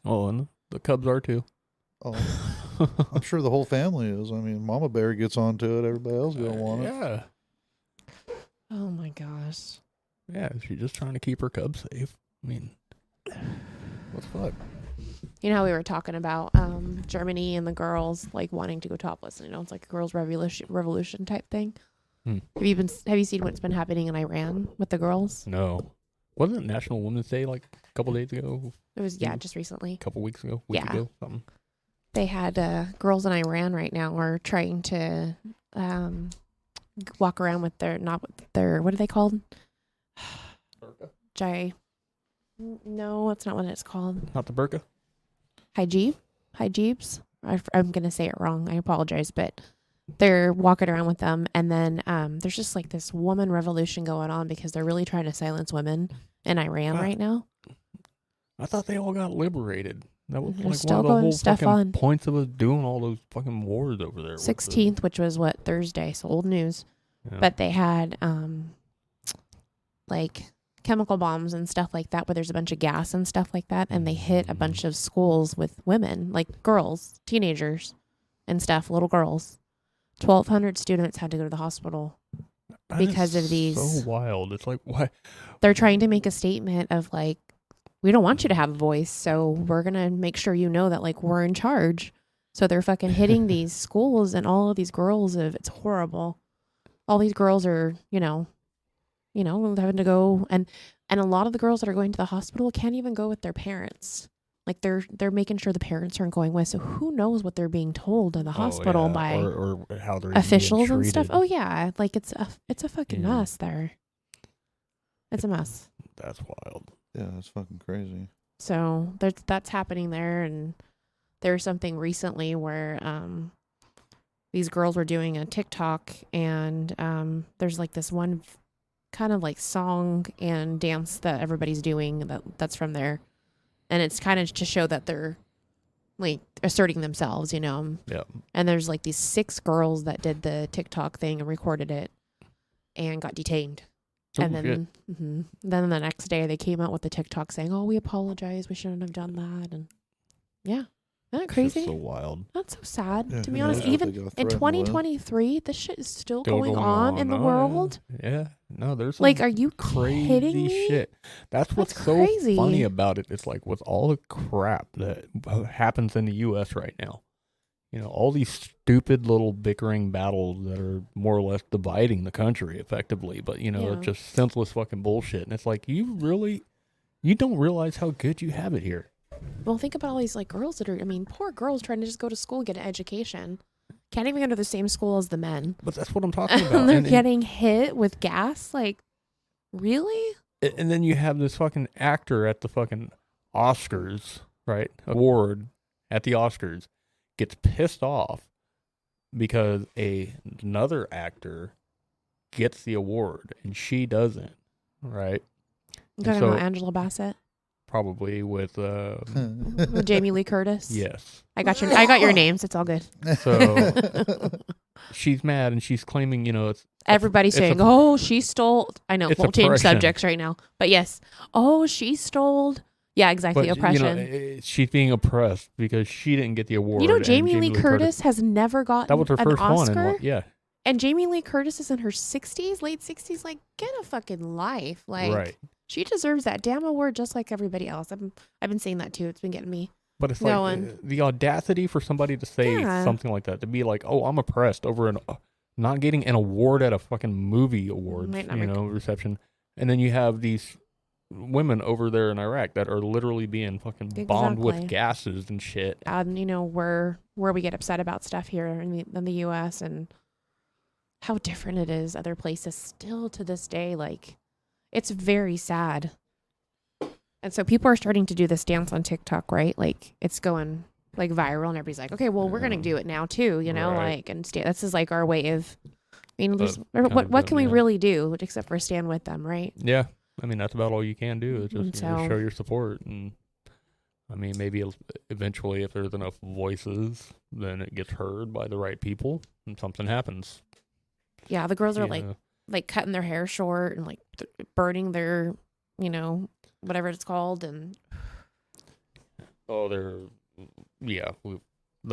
Oh, and the cubs are too. Oh, I'm sure the whole family is. I mean, Mama Bear gets onto it. Everybody else gonna want it. Yeah, Oh my gosh. yeah. She's just trying to keep her cubs safe. I mean, what's fuck? You know how we were talking about Germany and the girls like wanting to go topless, and it's like a girls' revolution type thing. Have you seen what's been happening in Iran with the girls? No, wasn't it National Women's Day like a couple days ago? It was just recently. A couple weeks ago, Yeah. ago, something. They had girls in Iran right now are trying to walk around with their what are they called? No, that's not what it's called. Not the burqa. Hijabs. I'm gonna say it wrong. I apologize, but they're walking around with them, and then there's just like this woman revolution going on because they're really trying to silence women in Iran right now. I thought they all got liberated. That was They're like still one of the going whole stuff fucking on. points of us doing all those fucking wars over there. 16th, which was what, Thursday, so old news. Yeah. But they had like chemical bombs and stuff like that, where there's a bunch of gas and stuff like that, and they hit a bunch of schools with women, like girls, teenagers and stuff, little girls. 1,200 students had to go to the hospital That because is of these. so wild. It's like, why? They're trying to make a statement of like, we don't want you to have a voice, so we're going to make sure you know that like we're in charge. So they're fucking hitting these schools, and all of these girls, it's horrible. All these girls are, having to go, and a lot of the girls that are going to the hospital can't even go with their parents. Like they're making sure the parents aren't going with. So who knows what they're being told in the hospital by or how they're officials being and stuff. treated. Oh yeah, like it's a fucking Yeah. mess there. It's a mess. That's wild. Yeah, that's fucking crazy. So that's happening there, and there's something recently where these girls were doing a TikTok, and there's like this one kind of like song and dance that everybody's doing that's from there, and it's kind of to show that they're like asserting themselves, Yeah. And there's like these 6 girls that did the TikTok thing and recorded it and got detained. And then, then the next day they came out with the TikTok saying, "Oh, we apologize. We shouldn't have done that." And yeah, isn't that crazy? So wild. That's so sad. Yeah, To be who honest, knows what even they got in threatened with. 2023, this shit is still going on in the Oh, world. Yeah. No, there's some Like, are you crazy kidding me? shit. That's what's That's so crazy. funny about it. It's like with all the crap that happens in the U.S. right now. All these stupid little bickering battles that are more or less dividing the country effectively, but Yeah. it's just senseless fucking bullshit. And it's like, you don't realize how good you have it here. Well, think about all these like girls that are. I mean, poor girls trying to just go to school and get an education. Can't even go to the same school as the men. But that's what I'm talking about. And they're And- getting hit with gas. Like, really? And then you have this fucking actor at the fucking Oscars, right? Award at the Oscars gets pissed off because another actor gets the award and she doesn't, right? You talking about Angela Bassett Probably with with Jamie Lee Curtis? yes. I got your names. It's all good. So she's mad and she's claiming, it's Everybody's it's saying, a- "Oh, she stole." I know, it's won't change oppression. subjects right now, but yes. Oh, she stole. Yeah, exactly. but, Oppression. she's being oppressed because she didn't get the award. and Jamie Lee Curtis has never gotten that was her an first Oscar. one. Yeah. And Jamie Lee Curtis is in her 60s, late 60s. Like, get a fucking life. Like, Right. she deserves that damn award just like everybody else. I've been saying that too. It's been getting me. But it's No like one. the audacity for somebody to say Yeah. something like that, to be like, "Oh, I'm oppressed over not getting an award at a fucking movie awards, Might not reception," and then you have these women over there in Iraq that are literally being fucking bombed with Exactly. gases and shit. Where we get upset about stuff here in the U.S. and how different it is other places still to this day. Like, it's very sad. And so people are starting to do this dance on TikTok, right? Like, it's going like viral, and everybody's like, "Okay, well, we're gonna do it now too," Right. like, and this is like our way of. I mean, Of what can we yeah. really do except for stand with them, right? Yeah, I mean that's about all you can do is just, And so- show your support, and I mean maybe eventually if there's enough voices, then it gets heard by the right people, and something happens. Yeah, the girls are you like know. cutting their hair short and like burning their, whatever it's called, and Oh, the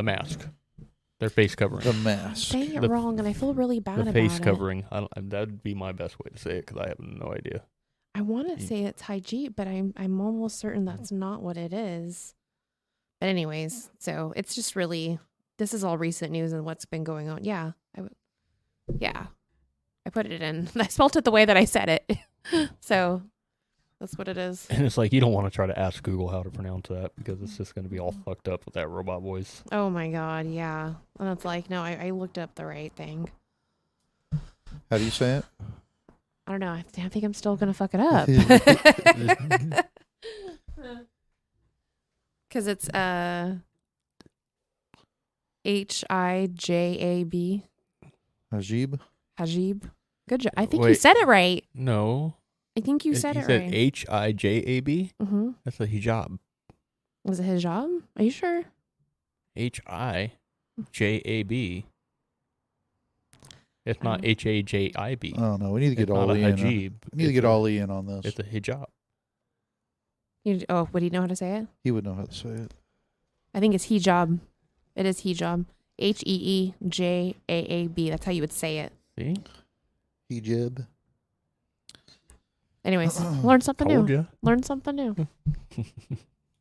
mask, their face covering, The mask. saying it The- wrong, and I feel really bad the about face it. covering. That'd be my best way to say it because I have no idea. I want to say it's Hijit, but I'm almost certain that's not what it is. But anyways, so it's just really, this is all recent news and what's been going on. Yeah, I put it in. I spelt it the way that I said it. So that's what it is. And it's like you don't want to try to ask Google how to pronounce that because it's just going to be all fucked up with that robot voice. Oh my God, yeah. And it's like, no, I looked up the right thing. How do you say it? I don't know. I think I'm still going to fuck it up. Because it's Hijab. Hajib. Hajib. Good job. I think you Wait. said it right. No. I think you said he it said right. Hijab? Mm-hmm. That's a hijab. Was it his job? Are you sure? Hijab. It's not Um, Hajib. Oh no, we need to get It's not a Ollie in. hijab. We need to get Ollie in on this. It's a hijab. would he know how to say it? He would know how to say it. I think it's hijab. It is hijab. Heejaab. That's how you would say it. See? Hijab. Anyways, learn something Told new. ya. Learn something new.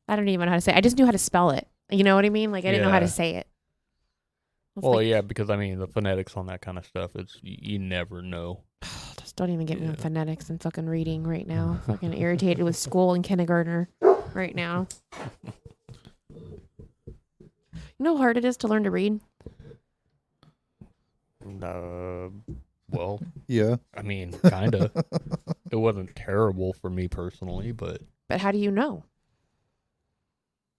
I don't even know how to say it. I just knew how to spell it. You know what I mean? Like, I didn't know how to Yeah. say it. I was Well, like, yeah, because I mean the phonetics on that kind of stuff, you never know. just don't even get me on Yeah. phonetics and fucking reading right now. Fucking irritated with school and kindergartner right now. You know how hard it is to learn to read? Well, Yeah. I mean, kinda. It wasn't terrible for me personally, but But how do you know?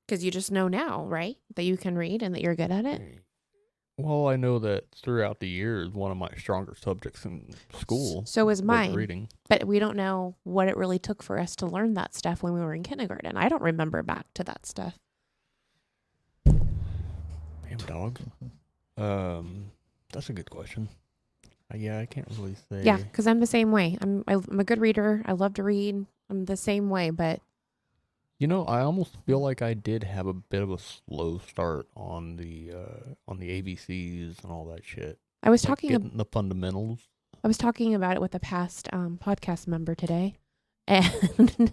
Because you just know now, right? That you can read and that you're good at it. well, I know that throughout the years, one of my stronger subjects in school So is was mine. reading. But we don't know what it really took for us to learn that stuff when we were in kindergarten. I don't remember back to that stuff. Damn dog. That's a good question. Yeah, I can't really say. Yeah, because I'm the same way. I'm a good reader. I love to read. I'm the same way, but You know, I almost feel like I did have a bit of a slow start on the ABCs and all that shit. I was Like talking. getting the fundamentals. I was talking about it with a past podcast member today, and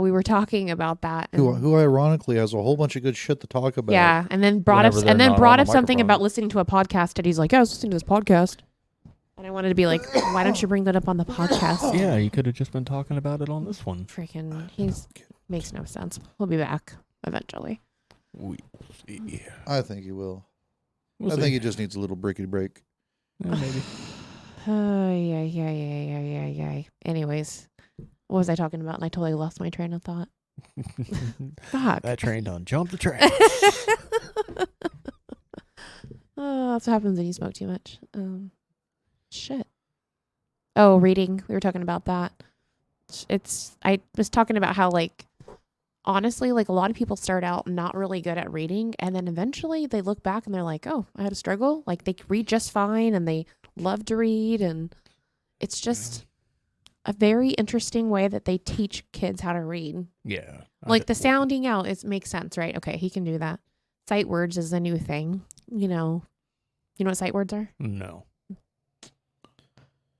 we were talking about that. And Who ironically has a whole bunch of good shit to talk about. yeah, and then brought Whenever up they're not on the something microphone. about listening to a podcast, and he's like, "Yeah, I was listening to this podcast," and I wanted to be like, "Why don't you bring that up on the podcast?" Yeah, you could have just been talking about it on this one. Freaking, he's makes no sense. We'll be back eventually. We see. I think he will. We'll I see. think he just needs a little brickety break. Yeah, maybe. Yeah. Anyways, what was I talking about? And I totally lost my train of thought. Fuck. That train done jumped the track. Oh, that's what happens when you smoke too much. Shit. Oh, reading. We were talking about that. I was talking about how, like, honestly, like, a lot of people start out not really good at reading, and then eventually they look back and they're like, oh, I had a struggle. Like, they read just fine and they love to read, and it's just a very interesting way that they teach kids how to read. Yeah. Like, the sounding out makes sense, right? Okay, he can do that. Sight words is a new thing. You know what sight words are? No.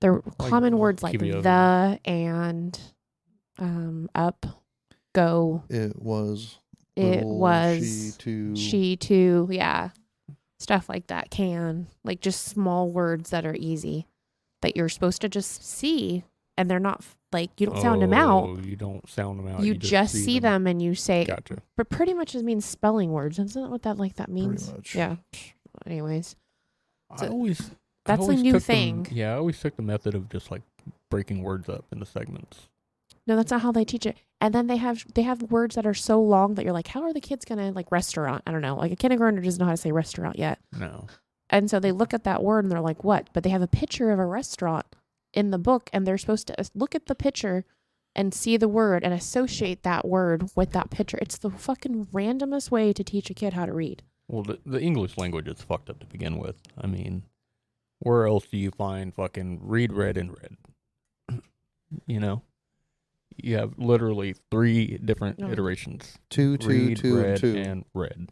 They're Like, common words like keep it the and up, go. It was. It little was she too. too, yeah. Stuff like that. Can, like, just small words that are easy that you're supposed to just see, and they're not like, you don't sound them out. Oh, you don't sound them out. You just see them and you say, Gotcha. but pretty much it means spelling words. Isn't that what that means? Pretty much. Yeah. Anyways, I always. that's a always new took thing. Yeah, I always took the method of just like breaking words up into segments. No, that's not how they teach it. And then they have words that are so long that you're like, how are the kids gonna, like, restaurant? I don't know. Like, a kindergartner doesn't know how to say restaurant yet. No. And so they look at that word and they're like, what? But they have a picture of a restaurant in the book, and they're supposed to look at the picture and see the word and associate that word with that picture. It's the fucking randomest way to teach a kid how to read. Well, the English language is fucked up to begin with. I mean, where else do you find fucking read, read, and read? You know? You have literally 3 different No. iterations. Two, Read, read, and two. and read.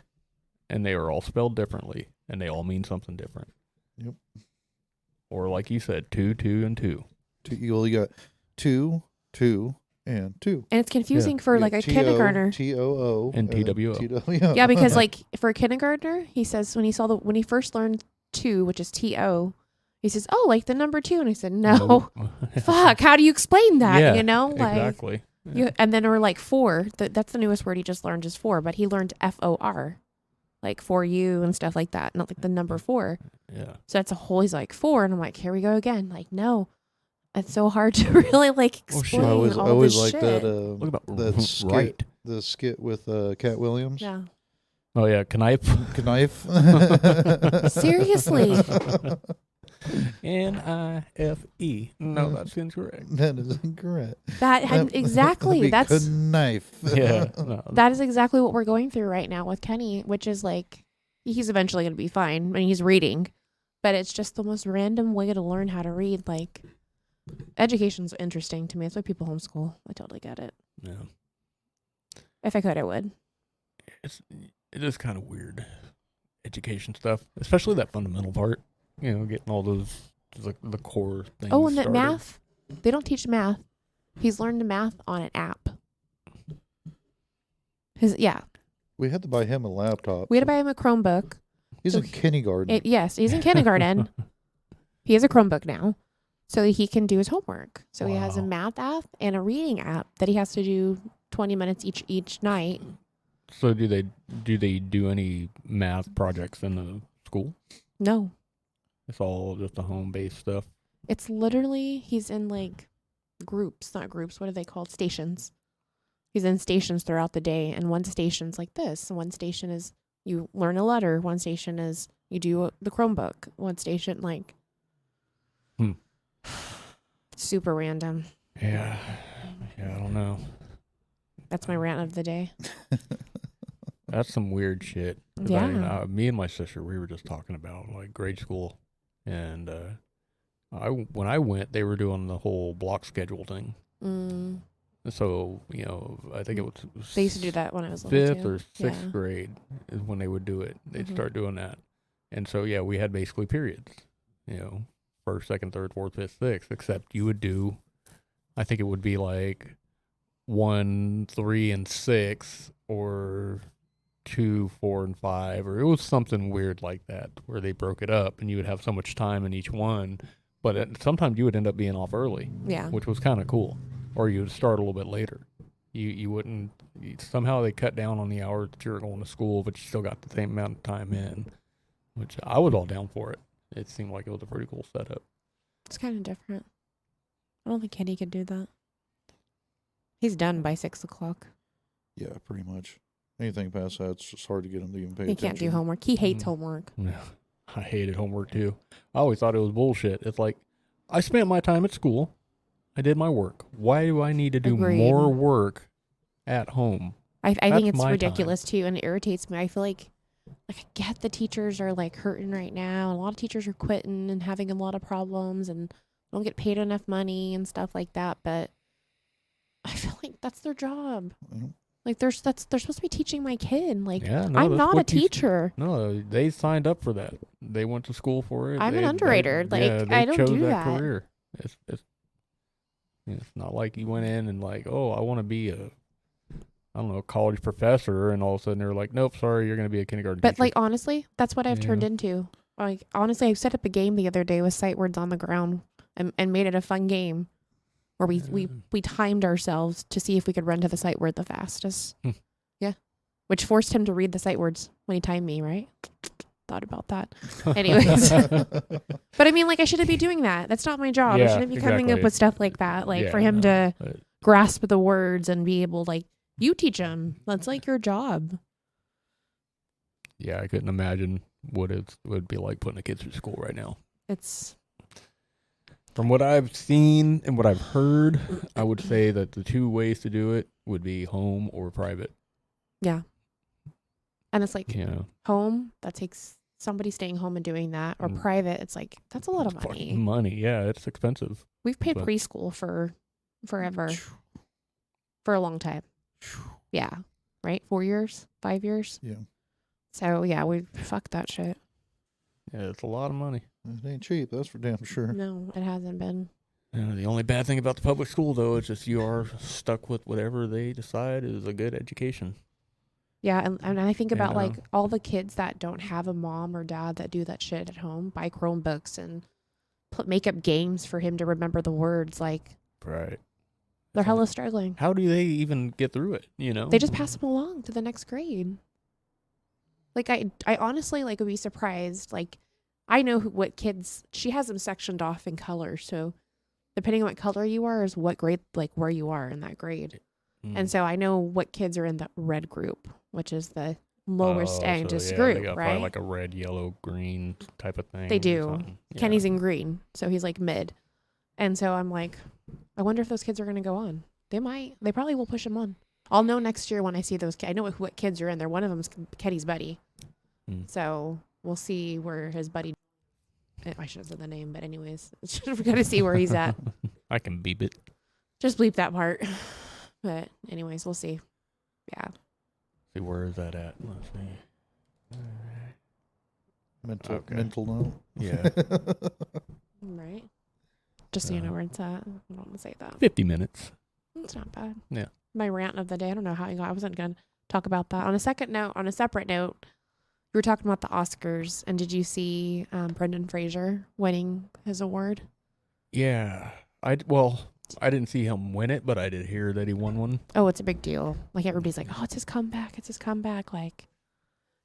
And they are all spelled differently, and they all mean something different. Yep. Or like you said, 2, 2, and 2. You got two, and two. And it's confusing for, like, a kindergartner. TOO And TWO. TWO. Yeah, because, like, for a kindergartner, he says when he first learned 2, which is TO, he says, oh, like the number 2. And I said, no. Fuck, how do you explain that? Yeah, You know? Like, exactly. Yeah. and then, or like 4, that's the newest word he just learned is 4, but he learned FOR, like for you and stuff like that, not like the number 4. Yeah. So that's a whole, he's like 4, and I'm like, here we go again. Like, no, it's so hard to really, like, Oh, shit. explain I all always this like shit. that. Look about That skit, right. the skit with Cat Williams. Yeah. Oh, yeah. Knife. Knife. Seriously. N-I-F-E. No, that's incorrect. That is incorrect. Exactly. That'd be That's knife. Yeah. No. that is exactly what we're going through right now with Kenny, which is like he's eventually going to be fine. I mean, he's reading, but it's just the most random way to learn how to read. Like, education's interesting to me. That's why people homeschool. I totally get it. Yeah. If I could, I would. It is kind of weird, education stuff, especially that fundamental part. You know, getting all those the core things. Oh, and that started. math. They don't teach math. He's learned math on an app. We had to buy him a laptop. We had to buy him a Chromebook. He's in kindergarten. Yes, he's in kindergarten. He has a Chromebook now, so he can do his homework. So he has a Wow. math app and a reading app that he has to do 20 minutes each night. So do they do any math projects in the school? No, It's all just the home based stuff. it's literally he's in like groups, not groups. What are they called? Stations. He's in stations throughout the day, and one station's like this. And one station is you learn a letter. One station is you do the Chromebook. One station like super random. Yeah, I don't know. That's my rant of the day. That's some weird shit. 'Cause Yeah. me and my sister, we were just talking about like grade school, and when I went, they were doing the whole block schedule thing. Mm. So I think it was They used to do that when I was little fifth too. or sixth Yeah. grade is when they would do it. They'd Mhm. start doing that, and so yeah, we had basically periods. First, second, third, fourth, fifth, sixth. Except you would do, I think it would be like 1, 3, and 6, or 2, 4, and 5, or it was something weird like that where they broke it up, and you would have so much time in each one. But sometimes you would end up being off early, Yeah. which was kind of cool, or you would start a little bit later. You wouldn't. Somehow they cut down on the hours that you were going to school, but you still got the same amount of time in, which I was all down for it. It seemed like it was a pretty cool setup. It's kind of different. I don't think Kenny could do that. He's done by 6:00. Yeah, pretty much. Anything past that, it's just hard to get him to even pay He attention. can't do homework. He hates Mm. homework. Yeah, I hated homework too. I always thought it was bullshit. It's like, I spent my time at school. I did my work. Why do I need to do Agreed. more work at home? I That's think it's my ridiculous too, and it irritates me. I feel like I get the teachers are like hurting right now. And a lot of teachers are quitting and having a lot of problems and don't get paid enough money and stuff like that. But I feel like that's their job. Mhm. Like they're supposed to be teaching my kid. Like Yeah, no, I'm that's not a what you- teacher. No, they signed up for that. They went to school for it. I'm an They- underwriter. Like, they I don't chose do that that. career. It's not like you went in and like, oh, I want to be a, I don't know, college professor, and all of a sudden they're like, nope, sorry, you're going to be a kindergarten But teacher. like honestly, that's what I've turned Yeah. into. Like honestly, I set up a game the other day with sight words on the ground and made it a fun game where we timed ourselves to see if we could run to the sight word the fastest. Hmm. Yeah. Which forced him to read the sight words when he timed me, right? Thought about that. Anyways. But I mean, like, I shouldn't be doing that. That's not my job. I Yeah, shouldn't be coming up exactly. with stuff like that. Like, for Yeah, him no, to but- grasp the words and be able, like, you teach him. That's like your job. yeah, I couldn't imagine what it would be like putting a kid through school right now. It's From what I've seen and what I've heard, I would say that the two ways to do it would be home or private. yeah. And it's like You know, home, that takes somebody staying home and doing that, or Mm. private, it's like that's a lot of it's fucking money. money. Yeah, it's expensive. We've paid but- preschool for forever, for a long time. Yeah, right? 4 years, 5 years. Yeah. So yeah, we fuck that shit. Yeah, it's a lot of money. It ain't cheap, that's for damn sure. No, it hasn't been. The only bad thing about the public school, though, is just you are stuck with whatever they decide is a good education. Yeah, and I think about And, like all the kids that don't have a mom or dad that do that shit at home, buy Chromebooks and make up games for him to remember the words. Like Right. they're hella struggling. How do they even get through it? You know, They just pass them along to the next grade. Like I honestly like would be surprised. Like I know what kids she has them sectioned off in color, so depending on what color you are is what grade, like where you are in that grade. Mm. And so I know what kids are in the red group, which is the lowest end so is yeah, screwed, they got right? probably like a red, yellow, green type of thing. They or do. something. Kenny's Yeah. in green, so he's like mid. And so I'm like, I wonder if those kids are going to go on. They might. They probably will push him on. I'll know next year when I see those. I know what kids are in there. One of them's Kenny's buddy. So we'll see where his buddy. I should have said the name, but anyways, we got to see where he's at. I can beep it. Just bleep that part. But anyways, we'll see. Yeah. See, where is that at? Let's see. Mental note. Yeah. Right. Just so you know where it's at. I don't want to say that. 50 minutes. It's not bad. Yeah. My rant of the day. I don't know how I wasn't going to talk about that. On a separate note, we were talking about the Oscars, and did you see Brendan Fraser winning his award? Yeah. I didn't see him win it, but I did hear that he won one. Oh, it's a big deal. Like, everybody's like, oh, it's his comeback. It's his comeback. Like,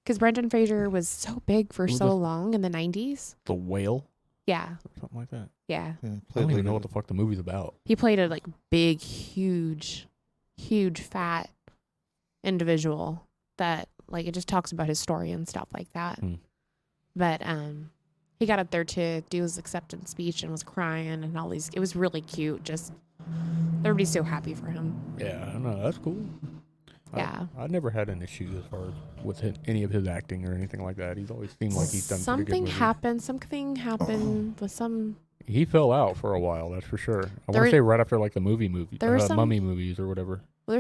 because Brendan Fraser was so big for so long in the 90s. The Whale? Yeah. Or something like that. Yeah. Yeah, I don't even know what the fuck the movie's about. He played a, like, big, huge, fat individual that, like, it just talks about his story and stuff like that. But he got up there to do his acceptance speech and was crying and all these. It was really cute. Just everybody's so happy for him. Yeah, I know. That's cool. Yeah. I never had an issue as far as with any of his acting or anything like that. He's always seemed like he's done pretty good movies. Something happened with some. He fell out for a while, that's for sure. I want There- to say right after like the movie, there were some- Mummy movies or whatever. Well,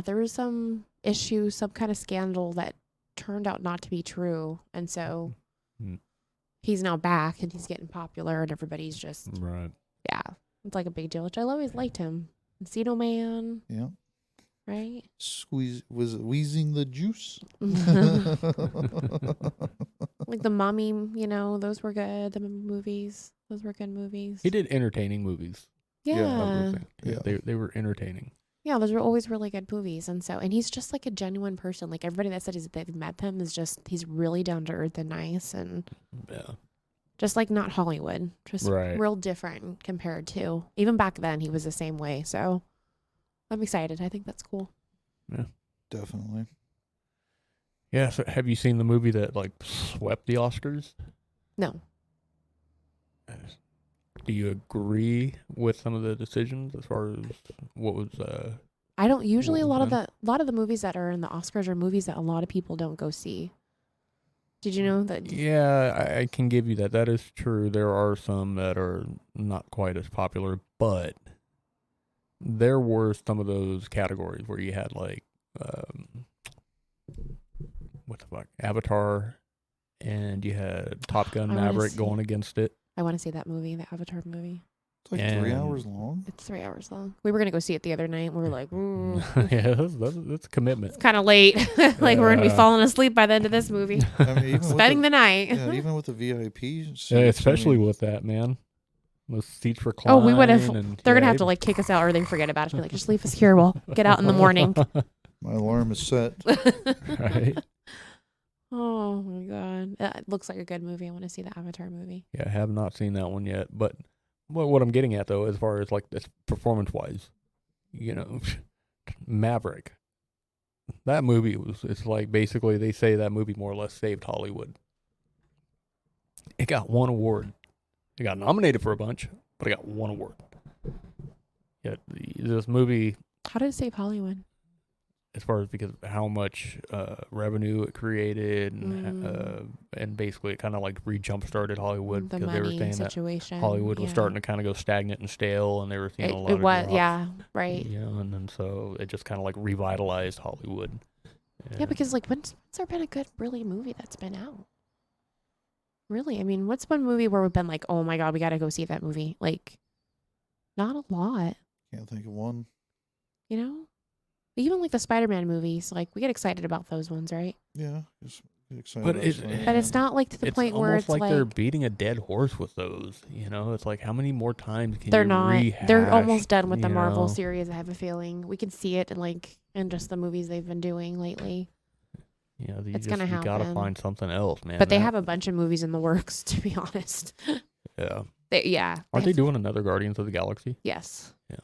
there was some issue, some kind of scandal that turned out not to be true, and so he's now back and he's getting popular, and everybody's just Right. yeah, it's like a big deal. Which I always liked him, Encino Man, Yeah. right? Was it wheezing the juice? Like the Mummy, those were good. The movies, those were good movies. He did entertaining movies. Yeah, They were entertaining. yeah, those were always really good movies, and he's just like a genuine person. Like everybody that said they've met him is just he's really down to earth and nice, and just like not Hollywood, just real different compared to even back then. He was the same way, so I'm excited. I think that's cool. Yeah, definitely. Yeah. So have you seen the movie that like swept the Oscars? No. Do you agree with some of the decisions as far as what was? I don't usually a what lot was of the movies that are in the Oscars are movies that a lot of people don't go see. Did you know that? Yeah, I can give you that. That is true. There are some that are not quite as popular, but there were some of those categories where you had like, what the fuck, Avatar, and you had Top Gun I wanna Maverick see going against it. I want to see that movie, the Avatar movie. It's like 3 hours long. It's 3 hours long. We were gonna go see it the other night. And we were like, Yeah, that's a commitment. it's kind of late. Like we're gonna be Yeah. falling asleep by the end of this movie. I mean, even Spending the night. yeah, even with the VIP seats, Yeah, especially I mean, with that, man. Those seats recline. Oh, we would have. and- They're gonna yeah, have to like kick us out, or they forget about us. Be like, just leave us here. We'll get out in the morning. my alarm is set. Right? Oh my god, it looks like a good movie. I want to see the Avatar movie. Yeah, I have not seen that one yet. But what I'm getting at, though, as far as like this performance-wise, Maverick, that movie it's like basically they say that movie more or less saved Hollywood. It got one award. It got nominated for a bunch, but it got one award. Yeah, this movie, How did it save Hollywood? as far as because of how much revenue it created, and basically it kind of like jump started Hollywood The because they were money saying situation. that Hollywood was yeah. starting to kind of go stagnant and stale, and they were seeing a lot It of was, drops. yeah, right. Yeah, and then so it just kind of like revitalized Hollywood. Yeah, because like when's there been a good really movie that's been out? Really, I mean, what's one movie where we've been like, oh my god, we got to go see that movie? Like, not a lot, Can't think of one. you know. Even like the Spider-Man movies, like we get excited about those ones, right? Yeah, just get excited. But about it's- Spider-Man. But it's not like to the It's point where almost it's like like they're beating a dead horse with those. It's like how many more times can they're you not. rehash? They're almost done with the you Marvel know? series. I have a feeling we can see it in just the movies they've been doing lately. It's gonna you gotta happen. find something else, man. But they have a bunch of movies in the works, to be honest. Yeah. They Aren't they have- doing another Guardians of the Galaxy? Yes. Yeah.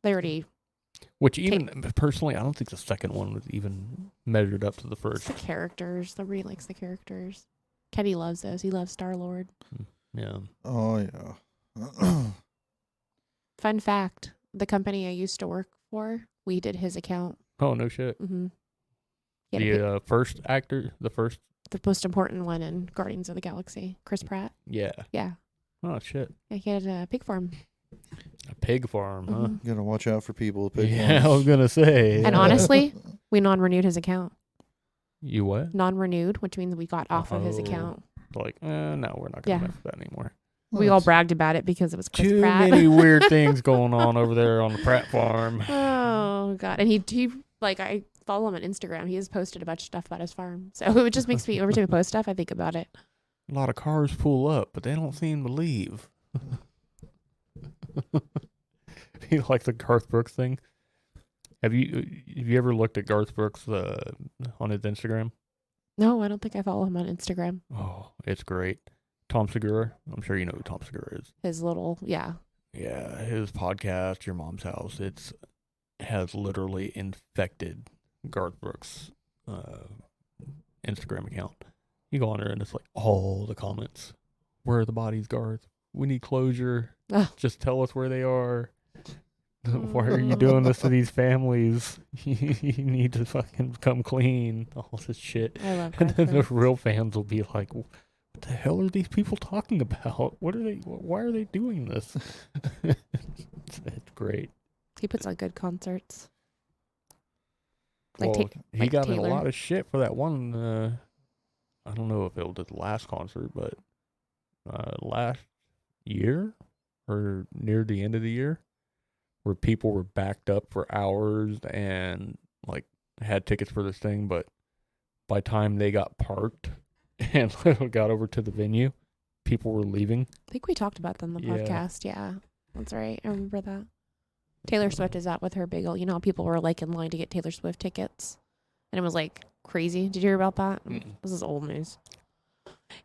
They already. Which even personally, I don't think the second one was even measured up to the It's first. the characters. The really likes the characters. Kenny loves those. He loves Star-Lord. Yeah. Oh yeah. Fun fact: the company I used to work for, we did his account. Oh, no shit. Mm-hmm. The first actor, the most important one in Guardians of the Galaxy, Chris Pratt. yeah. Yeah, Oh shit. yeah, he had a pig farm. A pig farm, huh? Mhm. You gotta watch out for people with big Yeah, I ones. was gonna say. And honestly, we non-renewed his account. You what? Non-renewed, which means we got off of his Oh. account. Like, no, we're not gonna Yeah. mess with that anymore. We all bragged about it because it was Chris Too Pratt. many weird things going on over there on the Pratt farm. Oh god! And he like I follow him on Instagram. He has posted a bunch of stuff about his farm. So it just makes me every time he posts stuff, I think about it. A lot of cars pull up, but they don't seem to leave. You like the Garth Brooks thing? Have you ever looked at Garth Brooks on his Instagram? No, I don't think I follow him on Instagram. Oh, it's great. Tom Segura. I'm sure you know who Tom Segura is. His little Yeah, his podcast, Your Mom's House, has literally infected Garth Brooks' Instagram account. You go on there and it's like all the comments. Where are the bodies, Garth? We need closure. Ugh. Just tell us where they are. Why are you doing this to these families? You need to fucking come clean. All this shit. I love And Garth then the Brooks. real fans will be like, what the hell are these people talking about? Why are they doing this? It's great. He puts on good concerts. Well, Like he like got in a Taylor. lot of shit for that one. I don't know if it was the last concert, but last year or near the end of the year, where people were backed up for hours and like had tickets for this thing, but by the time they got parked and got over to the venue, people were leaving. I think we talked about that on the Yeah. podcast. Yeah, that's right. I remember that. Taylor Swift is out with her big old, you know how people were like in line to get Taylor Swift tickets? And it was like crazy. Did you hear about that? Mm-mm. This is old news.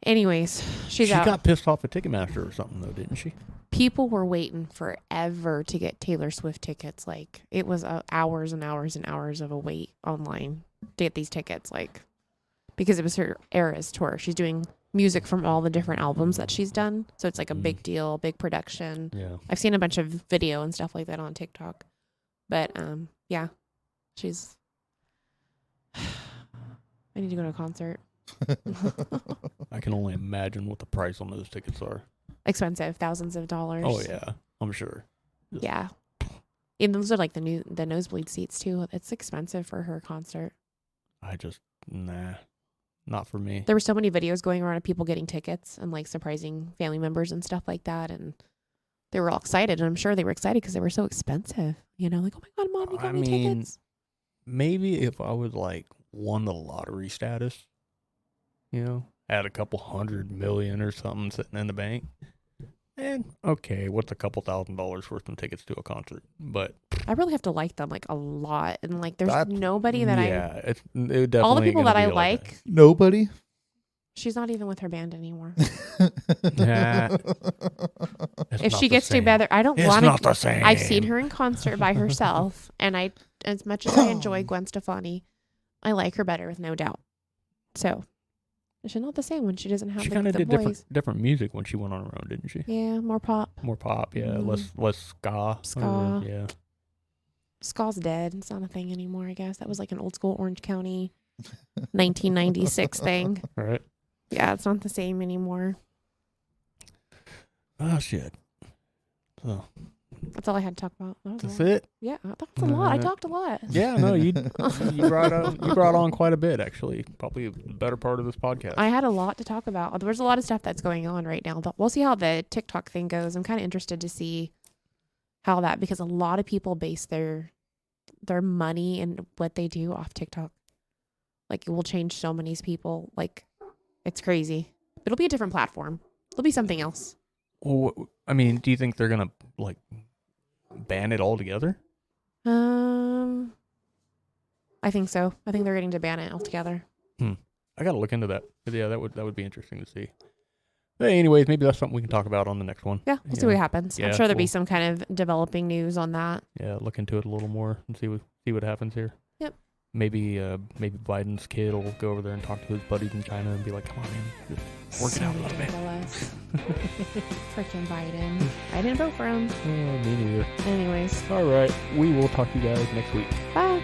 Anyways, she's she out. got pissed off at Ticketmaster or something, though, didn't she? People were waiting forever to get Taylor Swift tickets. Like, it was hours and hours and hours of a wait online to get these tickets. Like, because it was her Eras tour. She's doing music from all the different albums that she's done. So it's like a big deal, big production. Yeah. I've seen a bunch of video and stuff like that on TikTok. But, yeah, she's... I need to go to a concert. I can only imagine what the price on those tickets are. Expensive, thousands of dollars. Oh, yeah. I'm sure. Yeah. And those are like the nosebleed seats too. It's expensive for her concert. Nah, not for me. There were so many videos going around of people getting tickets and like surprising family members and stuff like that. And they were all excited. And I'm sure they were excited because they were so expensive. You know, like, oh my God, Mom, you got me tickets. Maybe if I was like won the lottery status, you know, had a couple $100 million or something sitting in the bank. And okay, what's a couple $1,000s worth of tickets to a concert? But I really have to like them like a lot. And like, there's That- nobody that it definitely all the people gonna that I be like, Nobody. she's not even with her band anymore. Nah. It's If not she the gets same. together, I don't It's want not to. the same. I've seen her in concert by herself, and as much as I enjoy Gwen Stefani, I like her better with no doubt. So, she's not the same when she doesn't have She the, kind of the did voice. different music when she went on her own, didn't she? Yeah, more pop. More pop, yeah, Mhm. less ska. Ska. Yeah. Ska's dead. It's not a thing anymore, I guess. That was like an old school Orange County 1996 thing. All right. Yeah, it's not the same anymore. Oh shit. So That's all I had to talk about. That was a that's lot. it. Yeah, that was a lot. I talked a lot. Yeah, no, you brought on quite a bit actually. Probably the better part of this podcast. I had a lot to talk about. There's a lot of stuff that's going on right now. We'll see how the TikTok thing goes. I'm kind of interested to see how that, because a lot of people base their money and what they do off TikTok. Like, it will change so many people. Like, it's crazy. It'll be a different platform. It'll be something else. Well, I mean, do you think they're gonna like ban it altogether? I think so. I think they're getting to ban it altogether. I gotta look into that. Yeah, that would be interesting to see. But anyways, maybe that's something we can talk about on the next one. Yeah, we'll see what happens. Yeah, I'm sure there'll be cool. some kind of developing news on that. Yeah, look into it a little more and see what happens here. Yep. maybe Biden's kid will go over there and talk to his buddies in China and be like, "Come on, man, just work it out a little bit." Freaking Biden. I didn't vote for him. Me neither. Anyways, All right, we will talk to you guys next week. bye.